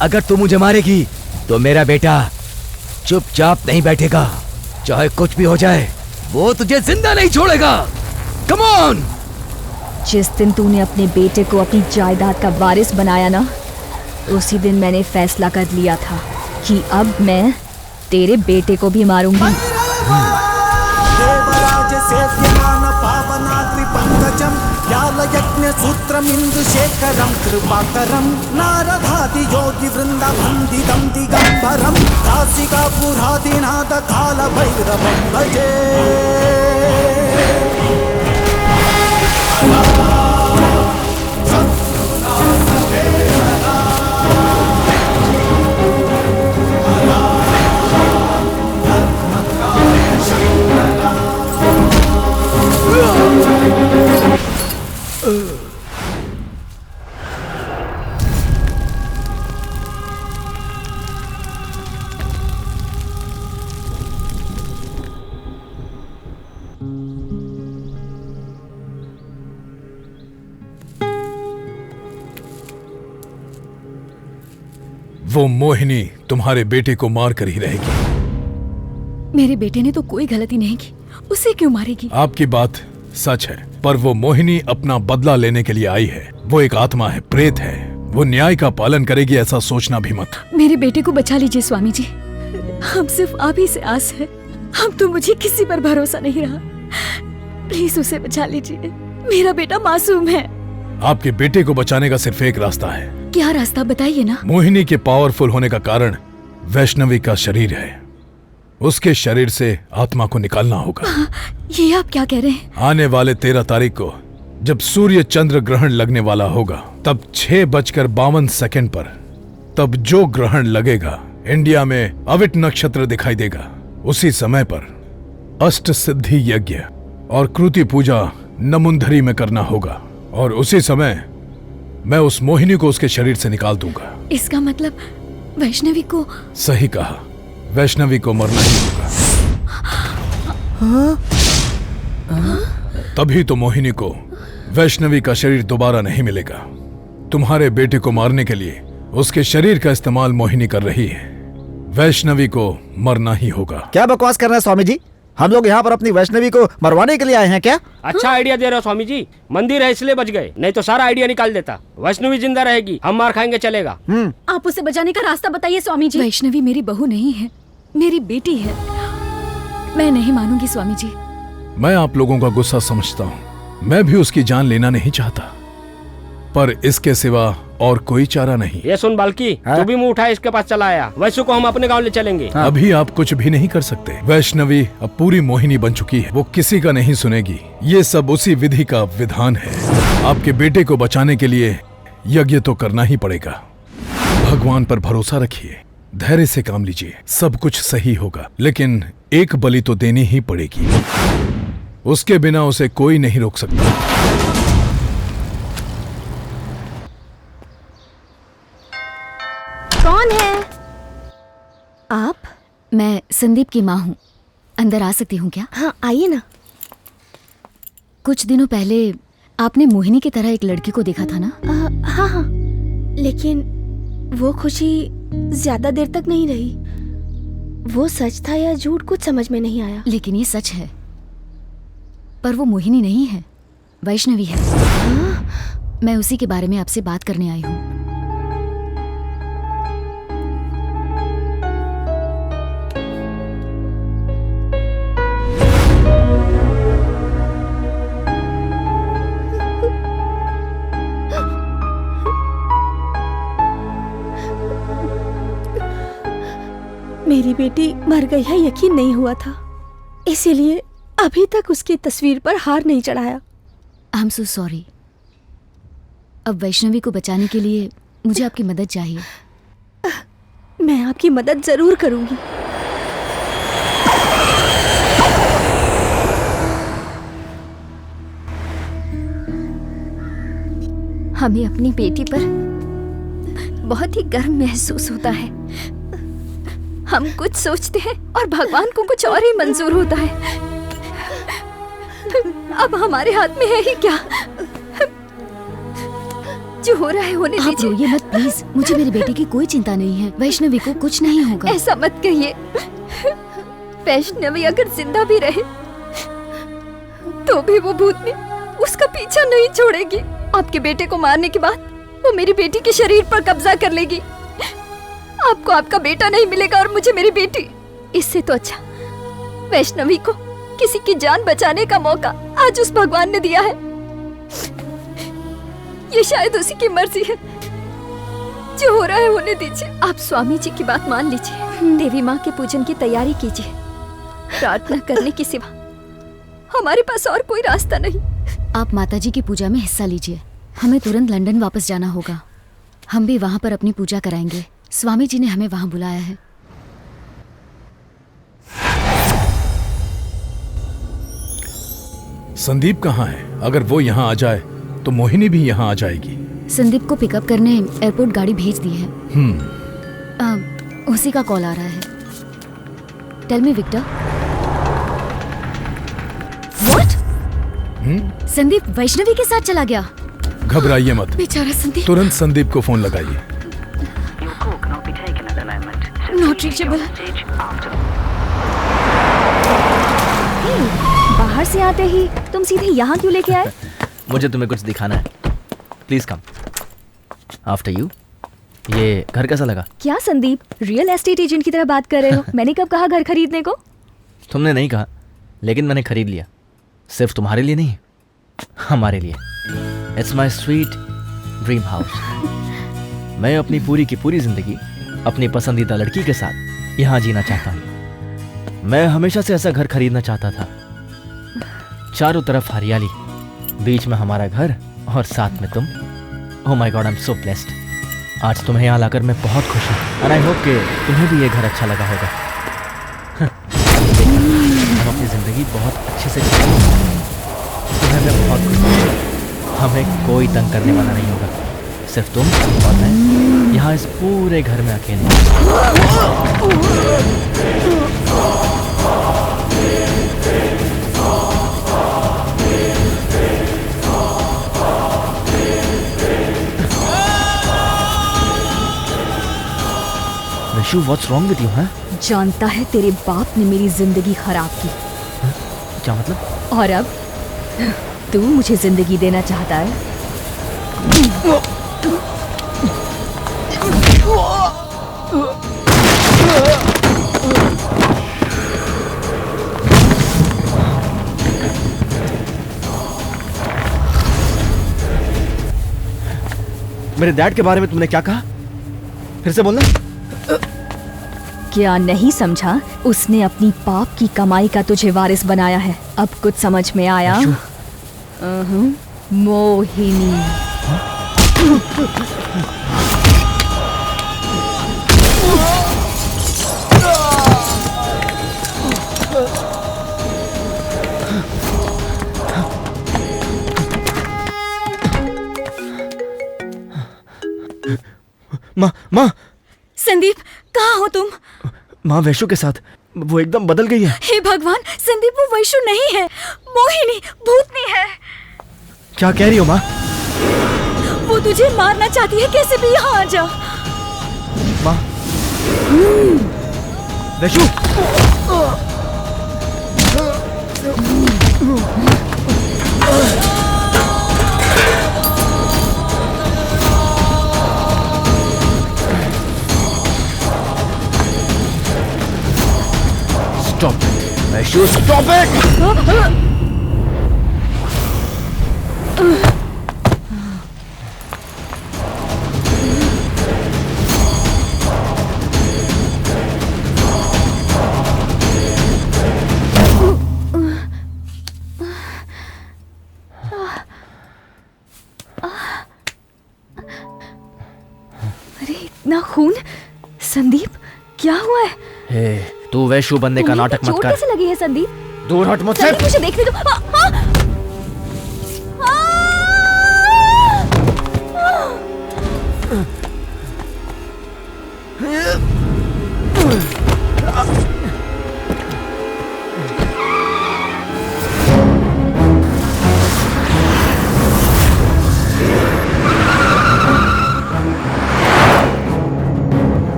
अगर तू मुझे मारेगी तो मेरा बेटा चुपचाप नहीं बैठेगा, चाहे कुछ भी हो जाए वो तुझे जिंदा नहीं छोड़ेगा। Come on. जिस दिन तूने अपने बेटे को अपनी जायदाद का वारिस बनाया ना, उसी दिन मैंने फैसला कर लिया था कि अब मैं तेरे बेटे को भी मारूंगी। देवराज सेव्यमान पावनाग्रि पंकजम यालयज्ञ सूत्रमिंदु शेखरम कृपाकरम नारदादि योगी वृंदा वंदितम दिगंबरम दासिका पुरादिनाद काल भैरवम भजे। वो मोहिनी तुम्हारे बेटे को मार कर ही रहेगी। मेरे बेटे ने तो कोई गलती नहीं की, उसे क्यों मारेगी? आपकी बात सच है, पर वो मोहिनी अपना बदला लेने के लिए आई है। वो एक आत्मा है, प्रेत है। वो न्याय का पालन करेगी ऐसा सोचना भी मत। मेरे बेटे को बचा लीजिए स्वामी जी, हम सिर्फ आप ही से आस है। हम तो मुझे किसी पर भरोसा नहीं रहा, प्लीज उसे बचा लीजिए। मेरा बेटा मासूम है। आपके बेटे को बचाने का सिर्फ एक रास्ता है। क्या रास्ता बताइए ना। मोहिनी के पावरफुल होने का कारण वैष्णवी का शरीर है। उसके शरीर से आत्मा को निकालना होगा। ये आप क्या कह रहे हैं? आने वाले 13 तारीख को जब सूर्य चंद्र ग्रहण लगने वाला होगा, तब 6:52 पर तब जो ग्रहण लगेगा इंडिया में अविट नक्षत्र दिखाई देगा। उसी समय पर अष्ट सिद्धि यज्ञ और कृति पूजा नमुंधरी में करना होगा, और उसी समय मैं उस मोहिनी को उसके शरीर से निकाल दूंगा। इसका मतलब वैष्णवी को? सही कहा, वैष्णवी को मरना ही होगा। तभी तो मोहिनी को वैष्णवी का शरीर दोबारा नहीं मिलेगा। तुम्हारे बेटे को मारने के लिए उसके शरीर का इस्तेमाल मोहिनी कर रही है। वैष्णवी को मरना ही होगा। क्या बकवास कर रहे हैं स्वामी जी? हम लोग यहाँ पर अपनी वैष्णवी को मरवाने के लिए आए हैं क्या? अच्छा आइडिया दे रहे हो स्वामी जी। मंदिर है इसलिए बच गए, नहीं तो सारा आइडिया निकाल देता। वैष्णवी जिंदा रहेगी, हम मार खाएंगे, चलेगा। आप उसे बचाने का रास्ता बताइए स्वामी जी। वैष्णवी मेरी बहू नहीं है, मेरी बेटी है। मैं नहीं मानूंगी स्वामी जी। मैं आप लोगों का गुस्सा समझता हूँ। मैं भी उसकी जान लेना नहीं चाहता, पर इसके सिवा और कोई चारा नहीं। ये सुन बाल्की, तू भी मुंह उठा इसके पास चला आया। वैसु को हम अपने गांव ले चलेंगे। अभी आप कुछ भी नहीं कर सकते। वैष्णवी अब पूरी मोहिनी बन चुकी है, वो किसी का नहीं सुनेगी। ये सब उसी विधि का विधान है। आपके बेटे को बचाने के लिए यज्ञ तो करना ही पड़ेगा। भगवान पर भरोसा रखिए, धैर्य से काम लीजिए, सब कुछ सही होगा। लेकिन एक बलि तो देनी ही पड़ेगी, उसके बिना उसे कोई नहीं रोक सकता। कौन है आप? मैं संदीप की माँ हूँ, अंदर आ सकती हूँ क्या? हाँ आइए ना। कुछ दिनों पहले आपने मोहिनी की तरह एक लड़की को देखा था ना? हाँ हाँ, लेकिन वो खुशी ज्यादा देर तक नहीं रही। वो सच था या झूठ कुछ समझ में नहीं आया। लेकिन ये सच है, पर वो मोहिनी नहीं है, वैष्णवी है। मैं उसी के बारे में आपसे बात करने आई हूँ। मेरी बेटी मर गई है यकीन नहीं हुआ था, इसीलिए अभी तक उसकी तस्वीर पर हार नहीं चढ़ाया। आई एम सो सॉरी। अब वैष्णवी को बचाने के लिए मुझे आपकी मदद चाहिए। मैं आपकी मदद जरूर करूंगी। हमें अपनी बेटी पर बहुत ही गर्व महसूस होता है। हम कुछ सोचते हैं और भगवान को कुछ और ही मंजूर होता है। अब हमारे हाथ में है ही क्या? जो हो रहा है होने आप दीजिए। रोइए मत प्लीज, मुझे मेरे बेटे की कोई चिंता नहीं है। वैष्णवी को कुछ नहीं होगा। ऐसा मत कहिए। वैष्णवी अगर जिंदा भी रहे तो भी वो भूतनी उसका पीछा नहीं छोड़ेगी। आपके बेटे को मारने के बाद वो मेरी बेटी के शरीर पर कब्जा कर लेगी। आपको आपका बेटा नहीं मिलेगा और मुझे मेरी बेटी। इससे तो अच्छा वैष्णवी को किसी की जान बचाने का मौका आज उस भगवान ने दिया है। ये शायद उसी की मर्जी है। जो हो रहा है होने दीजिए। आप स्वामी जी की बात मान लीजिए। देवी माँ के पूजन की तैयारी कीजिए। प्रार्थना करने के सिवा हमारे पास और कोई रास्ता नहीं। आप माताजी की पूजा में हिस्सा लीजिए। हमें तुरंत लंदन वापस जाना होगा। हम भी वहाँ पर अपनी पूजा कराएंगे। स्वामी जी ने हमें वहाँ बुलाया है। संदीप कहाँ है? अगर वो यहाँ आ जाए तो मोहिनी भी यहाँ आ जाएगी। संदीप को पिकअप करने एयरपोर्ट गाड़ी भेज दी है। उसी का कॉल आ रहा है। Tell me Victor. What? Sandeep Vaishnavi के साथ चला गया। घबराइए मत, बेचारा संदीप। तुरंत संदीप को फोन लगाइए। Not reachable. बाहर से आते ही तुम सीधे यहाँ क्यों लेके आए? मुझे तुम्हें कुछ दिखाना है। Please come. After you. ये घर कैसा लगा? क्या संदीप, रियल एस्टेट एजेंट की तरह बात कर रहे हो? मैंने कब कहा घर खरीदने को? तुमने नहीं कहा, लेकिन मैंने खरीद लिया। सिर्फ तुम्हारे लिए नहीं, हमारे लिए। It's my sweet dream house. मैं अपनी पूरी की पूरी जिंदगी अपनी पसंदीदा लड़की के साथ यहाँ जीना चाहता हूँ। मैं हमेशा से ऐसा घर खरीदना चाहता था। चारों तरफ हरियाली, बीच में हमारा घर और साथ में तुम। Oh my God, I am so blessed. आज तुम्हें यहाँ लाकर मैं बहुत खुश हूँ। एंड आई होप कि तुम्हें भी ये घर अच्छा लगा होगा। हम अपनी जिंदगी बहुत अच्छे से जिएंगे। तुम्हें मैं बहुत खुश हूँ। हमें कोई तंग करने वाला नहीं होगा, सिर्फ तुम और मैं यहाँ इस पूरे घर में अकेले। Vishu, what's wrong with you? हैं? जानता है तेरे बाप ने मेरी जिंदगी खराब की। क्या मतलब? और अब तू मुझे जिंदगी देना चाहता है? मेरे डैड के बारे में तुमने क्या कहा? फिर से बोलना। क्या नहीं समझा? उसने अपनी पाप की कमाई का तुझे वारिस बनाया है। अब कुछ समझ में आया? मोहिनी। माँ। संदीप, कहाँ हो तुम? माँ वैशु के साथ। वो एकदम बदल गई है। हे भगवान, संदीप वो वैशु नहीं है, मोहिनी भूतनी है। क्या कह रही हो माँ? वो तुझे मारना चाहती है, कैसे भी यहाँ आ जा। माँ। Vaishu. Stop it! Vaishu, stop it! अरे इतना खून! संदीप, क्या हुआ है? हे, तू वैशु बनने का नाटक मत चोट कर। कैसे लगी है संदीप? दूर हट मुझसे। संदीप, मुझे देखने दो।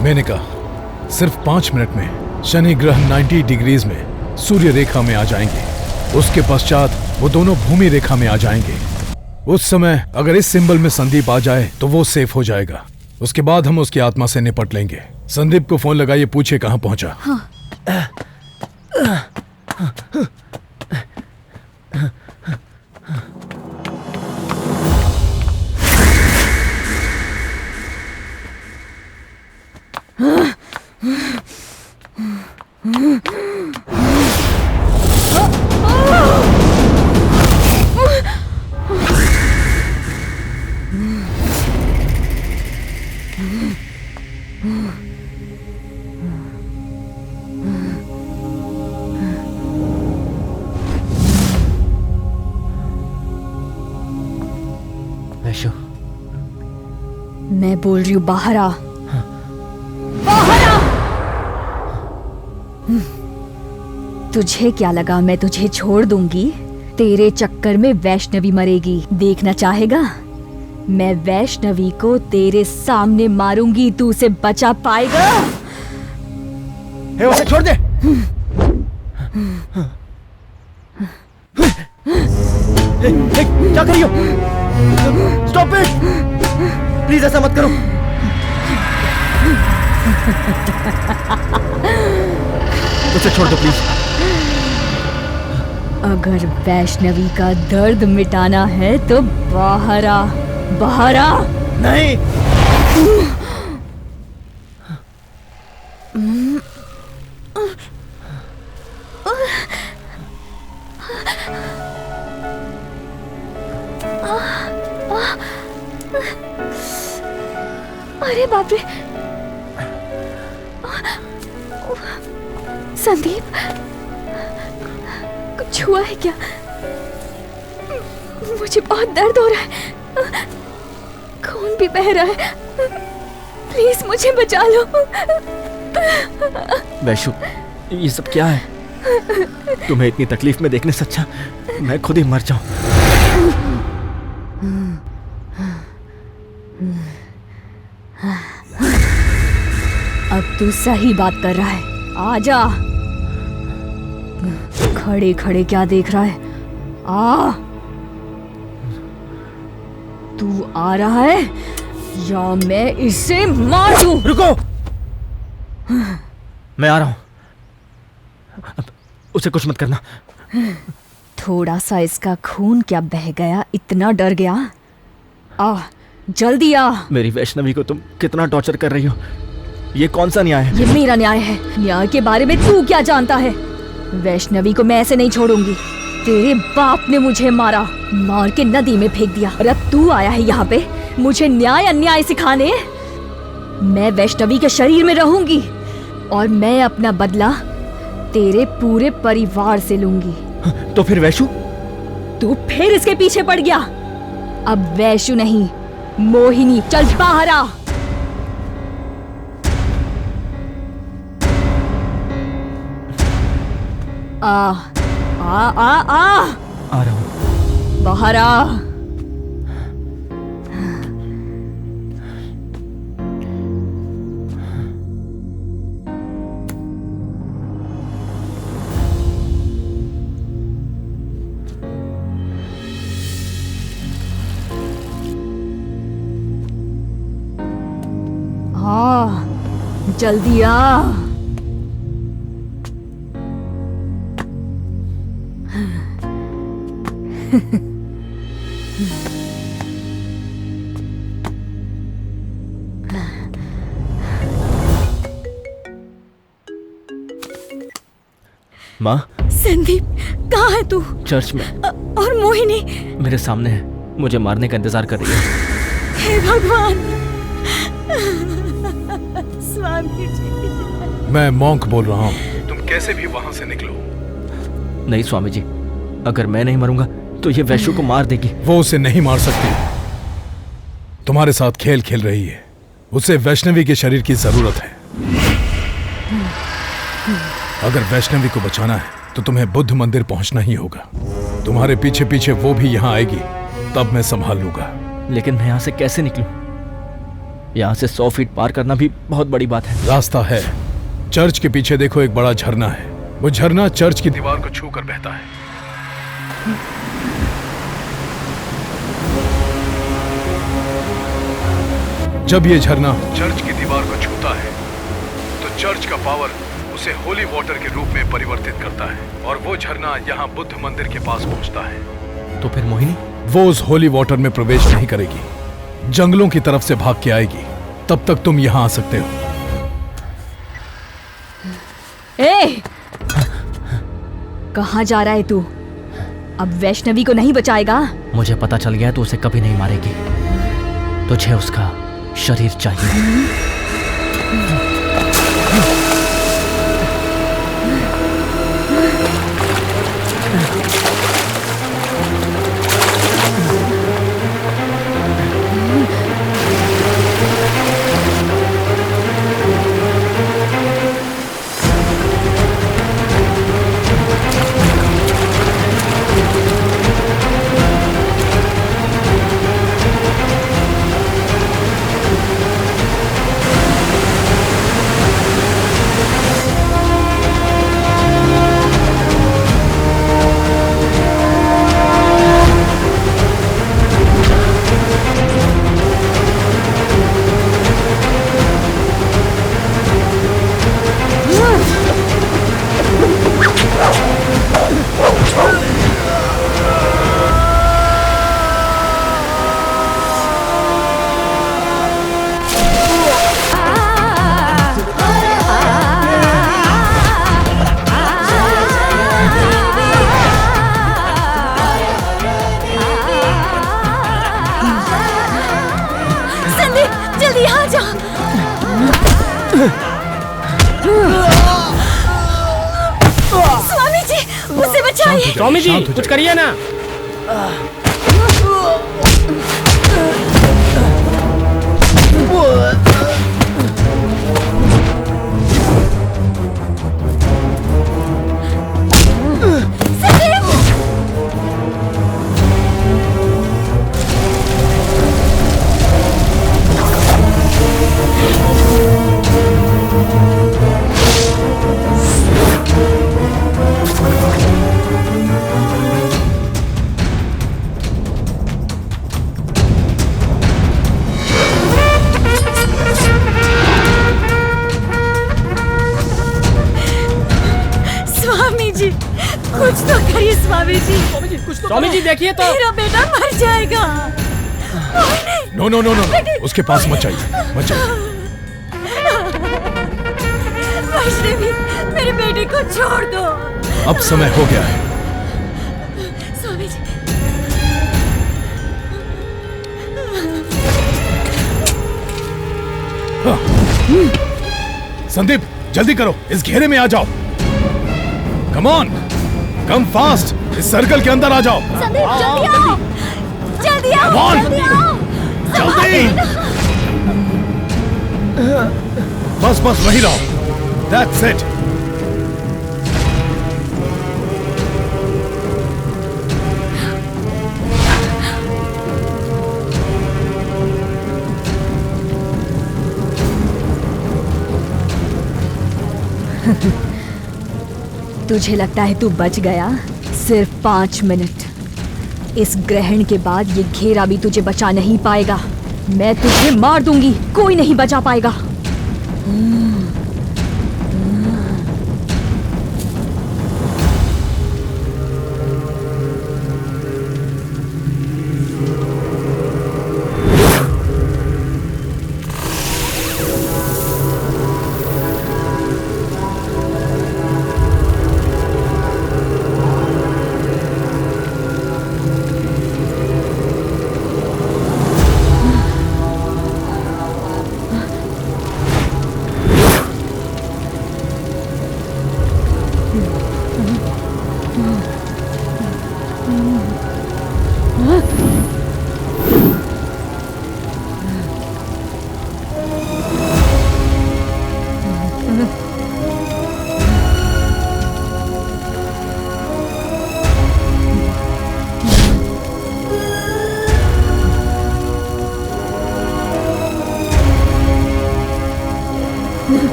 मैंने कहा सिर्फ 5 मिनट में शनि ग्रह 90 डिग्रीज में सूर्य रेखा में आ जाएंगे। उसके पश्चात वो दोनों भूमि रेखा में आ जाएंगे। उस समय अगर इस सिंबल में संदीप आ जाए तो वो सेफ हो जाएगा। उसके बाद हम उसकी आत्मा से निपट लेंगे। संदीप को फोन लगाइए, पूछे कहाँ पहुंचा। हाँ। वैशु, मैं बोल रही हूँ बाहर आ। बाहर आ। तुझे क्या लगा मैं तुझे छोड़ दूंगी? तेरे चक्कर में वैष्णवी मरेगी। देखना चाहेगा? मैं वैष्णवी को तेरे सामने मारूंगी, तू उसे बचा पाएगा? हे, उसे छोड़ दे। क्या करियो? स्टॉप इट, प्लीज ऐसा मत करो। उसे छोड़ दो प्लीज। अगर वैष्णवी का दर्द मिटाना है तो बाहर आ, बाहर आ। नहीं। अरे बाप रे, संदीप, कुछ हुआ है क्या? मुझे बहुत दर्द हो रहा है, खून भी बह रहा है। प्लीज मुझे बचा लो। वैशु, ये सब क्या है? तुम्हें इतनी तकलीफ में देखने से अच्छा मैं खुद ही मर जाऊं। अब तू सही बात कर रहा है, आजा। खड़े खड़े क्या देख रहा है? आ, तू आ रहा है या मैं इसे मार दूं? रुको, मैं आ रहा हूं। उसे कुछ मत करना। थोड़ा सा इसका खून क्या बह गया, इतना डर गया? आ, जल्दी आ। मेरी वैष्णवी को तुम कितना टॉर्चर कर रही हो, ये कौन सा न्याय है? ये मेरा न्याय है। न्याय के बारे में तू क्या जानता है? वैष्णवी को मैं ऐसे नहीं छोड़ूंगी। तेरे बाप ने मुझे मारा, मार के नदी में फेंक दिया, और अब तू आया है यहाँ पे मुझे न्याय अन्याय सिखाने। मैं वैष्णवी के शरीर में रहूंगी और मैं अपना बदला तेरे पूरे परिवार से लूंगी। तो फिर वैशु? तू फिर इसके पीछे पड़ गया। अब वैशु नहीं, मोहिनी। चल बाहर आ। आ रहा हूं। बाहर आ। जल्दी आ। माँ, संदीप, कहाँ है तू? चर्च में। और मोहिनी? मेरे सामने है, मुझे मारने का इंतजार कर रही है। हे भगवान! स्वामी जी। मैं मॉन्क बोल रहा हूँ, तुम कैसे भी वहां से निकलो। नहीं स्वामी जी, अगर मैं नहीं मरूंगा तो ये वैश्य को मार देगी। वो उसे नहीं मार सकती, तुम्हारे साथ खेल खेल रही है। उसे वैष्णवी के शरीर की जरूरत है। अगर वैष्णवी को बचाना है तो तुम्हें बुद्ध मंदिर पहुंचना ही होगा। तुम्हारे पीछे पीछे वो भी यहाँ आएगी, तब मैं संभाल लूंगा। लेकिन मैं यहाँ से कैसे निकलूं? यहाँ से 100 फीट पार करना भी बहुत बड़ी बात है। रास्ता है, चर्च के पीछे देखो एक बड़ा झरना है। वो झरना चर्च की दीवार को छूकर बहता है। जब ये झरना चर्च की दीवार को छूता है तो चर्च का पावर उसे होली वाटर के रूप में परिवर्तित करता है और वो झरना यहाँ बुद्ध मंदिर के पास पहुंचता है। तो फिर मोहिनी? वो उस होली वाटर में प्रवेश नहीं करेगी, जंगलों की तरफ से भाग के आएगी। तब तक तुम यहाँ आ सकते हो। ए! कहाँ जा रहा है तू? अब वैष्णवी को नहीं बचाएगा? मुझे पता चल गया तो उसे कभी नहीं मारेगी। तुझे उसका शरीर चाहिए। स्वामी जी, उसे बचाइए। स्वामी जी, कुछ करिए ना। कुछ तो करिए स्वामी जी। स्वामी जी देखिए तो। मेरा बेटा मर जाएगा। नो नो नो नो, उसके पास मत जाइए, मत जाइए। वैष्णवी, मेरे बेटे को छोड़ दो। अब समय हो गया है। स्वामी जी। संदीप, जल्दी करो, इस घेरे में आ जाओ। कम ऑन, कम फास्ट, इस सर्कल के अंदर आ जाओ। संदीप, जल्दी आओ, जल्दी आओ, Come on! जल्दी आओ, जल्दी! बस बस वहीं रहो। That's it. तुझे लगता है तू बच गया? सिर्फ 5 मिनट। इस ग्रहण के बाद ये घेरा भी तुझे बचा नहीं पाएगा। मैं तुझे मार दूंगी, कोई नहीं बचा पाएगा।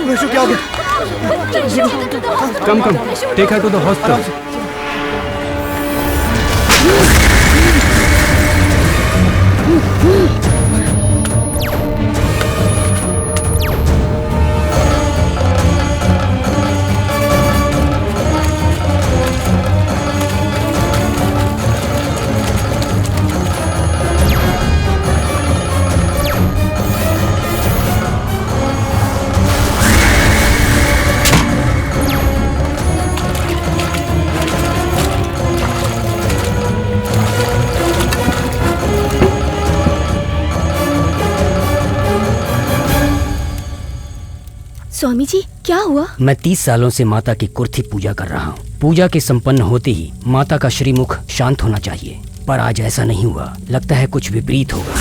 वैशु क्या हो गया? Come, take her to the hospital. Swami ji क्या हुआ? मैं 30 सालों से माता की कुर्थी पूजा कर रहा हूँ। पूजा के संपन्न होते ही माता का श्रीमुख शांत होना चाहिए, पर आज ऐसा नहीं हुआ। लगता है कुछ विपरीत होगा।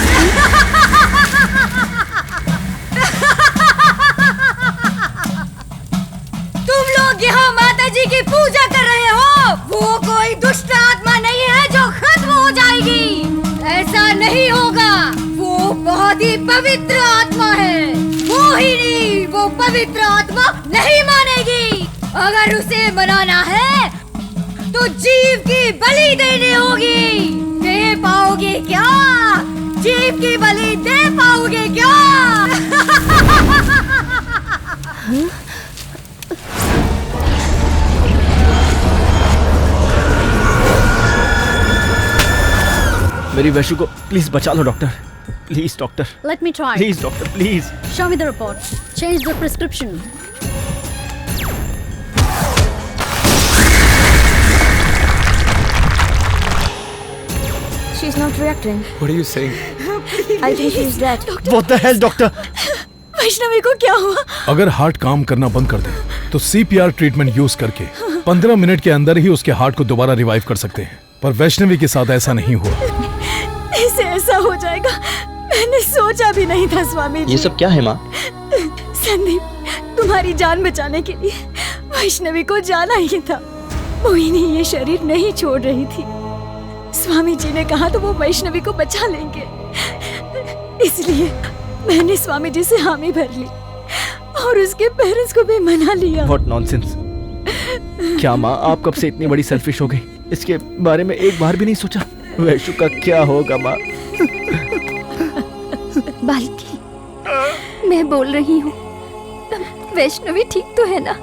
तुम लोग यहाँ माता जी की पूजा कर रहे हो, वो कोई दुष्ट आत्मा नहीं है जो खत्म हो जाएगी। ऐसा नहीं होगा, वो बहुत ही पवित्र आत्मा है। वो ही नहीं, वो पवित्र आत्मा नहीं मानेगी। अगर उसे मनाना है तो जीव की बलि देनी होगी। दे पाओगे क्या? जीव की बलि दे पाओगे क्या? मेरी वैशु को प्लीज बचा लो doctor, please doctor. Let me try. Please doctor please. Show me the report. Change the prescription. She's not reacting. What are you saying? I think she's dead. What the hell, doctor? Vaishnavi को क्या हुआ? अगर heart काम करना बंद कर दे तो CPR treatment use करके 15 मिनट के अंदर ही उसके हार्ट को दोबारा रिवाइव कर सकते हैं, पर वैष्णवी के साथ ऐसा नहीं हुआ। ऐसे ऐसा हो जाएगा मैंने सोचा भी नहीं था स्वामी जी। ये सब क्या है माँ? संदीप, तुम्हारी जान बचाने के लिए वैष्णवी को जाना ही था। मोहिनी ये शरीर नहीं छोड़ रही थी। स्वामी जी ने कहा तो वो वैष्णवी को बचा लेंगे, इसलिए मैंने स्वामी जी से हामी भर ली और उसके पेरेंट्स को भी मना लिया। What nonsense! क्या माँ आप कब से इतनी बड़ी सेल्फिश हो गई? इसके बारे में एक बार भी नहीं सोचा? वैशु का क्या होगा माँ? बाल्की, मैं बोल रही हूँ, वैष्णवी ठीक तो है ना?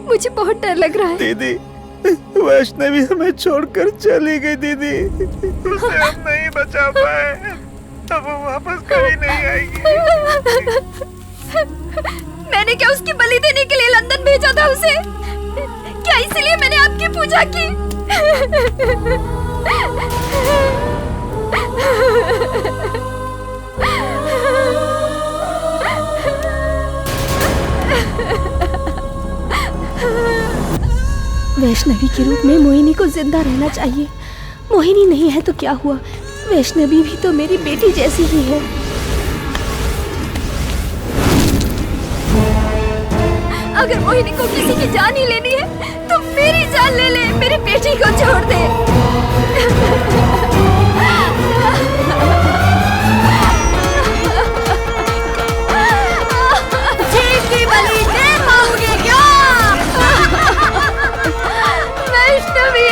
मुझे बहुत डर लग रहा है। दीदी, वैष्णवी हमें छोड़कर चली गई दीदी। उसे हम नहीं बचा पाए, अब वो वापस कभी नहीं आएगी। मैंने क्या उसकी बलि देने के लिए लंदन भेजा था उसे? क्या इसलिए मैंने आपकी पूजा की? वैष्णवी के रूप में मोहिनी को जिंदा रहना चाहिए। मोहिनी नहीं है तो क्या हुआ, वैष्णवी भी तो मेरी बेटी जैसी ही है। अगर मोहिनी को किसी की जान ही लेनी है तो मेरी जान ले ले, मेरी बेटी को छोड़ दे। जीव की बलि दे पाओगे क्या? Vaishnavi!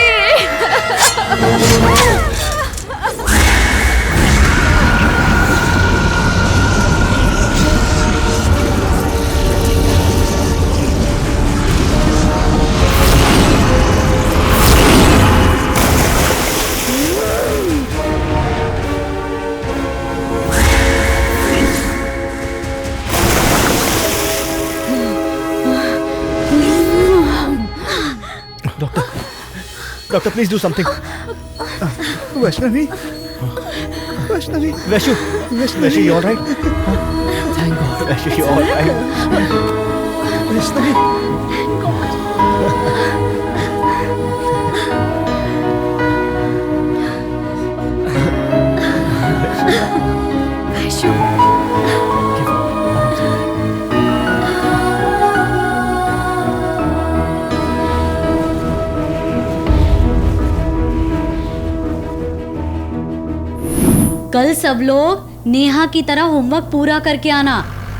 Doctor please do something. Vaishnavi, Vaishnavi, Vaishu, Vaishu you alright? Thank God. Vaishu you alright? Vaishnavi, सब लोग नेहा की तरह होमवर्क पूरा करके आना,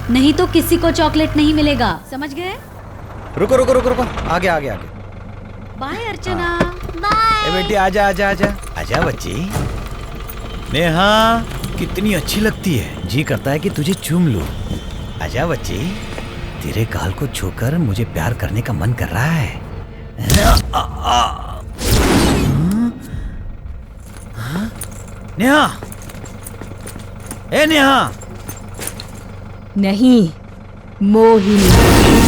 नहीं तो किसी को चॉकलेट नहीं मिलेगा, समझ गए? रुको रुको रुको रुको, आगे आगे आगे। बाय अर्चना। ए बेटी आजा आजा आजा आजा बच्ची। नेहा कितनी अच्छी लगती है, जी करता है कि तुझे चूम लूं। आजा बच्ची, तेरे गाल को छूकर मुझे प्यार करने का मन कर रहा है। नेहा, ए नेहा। नहीं, मोहिनी।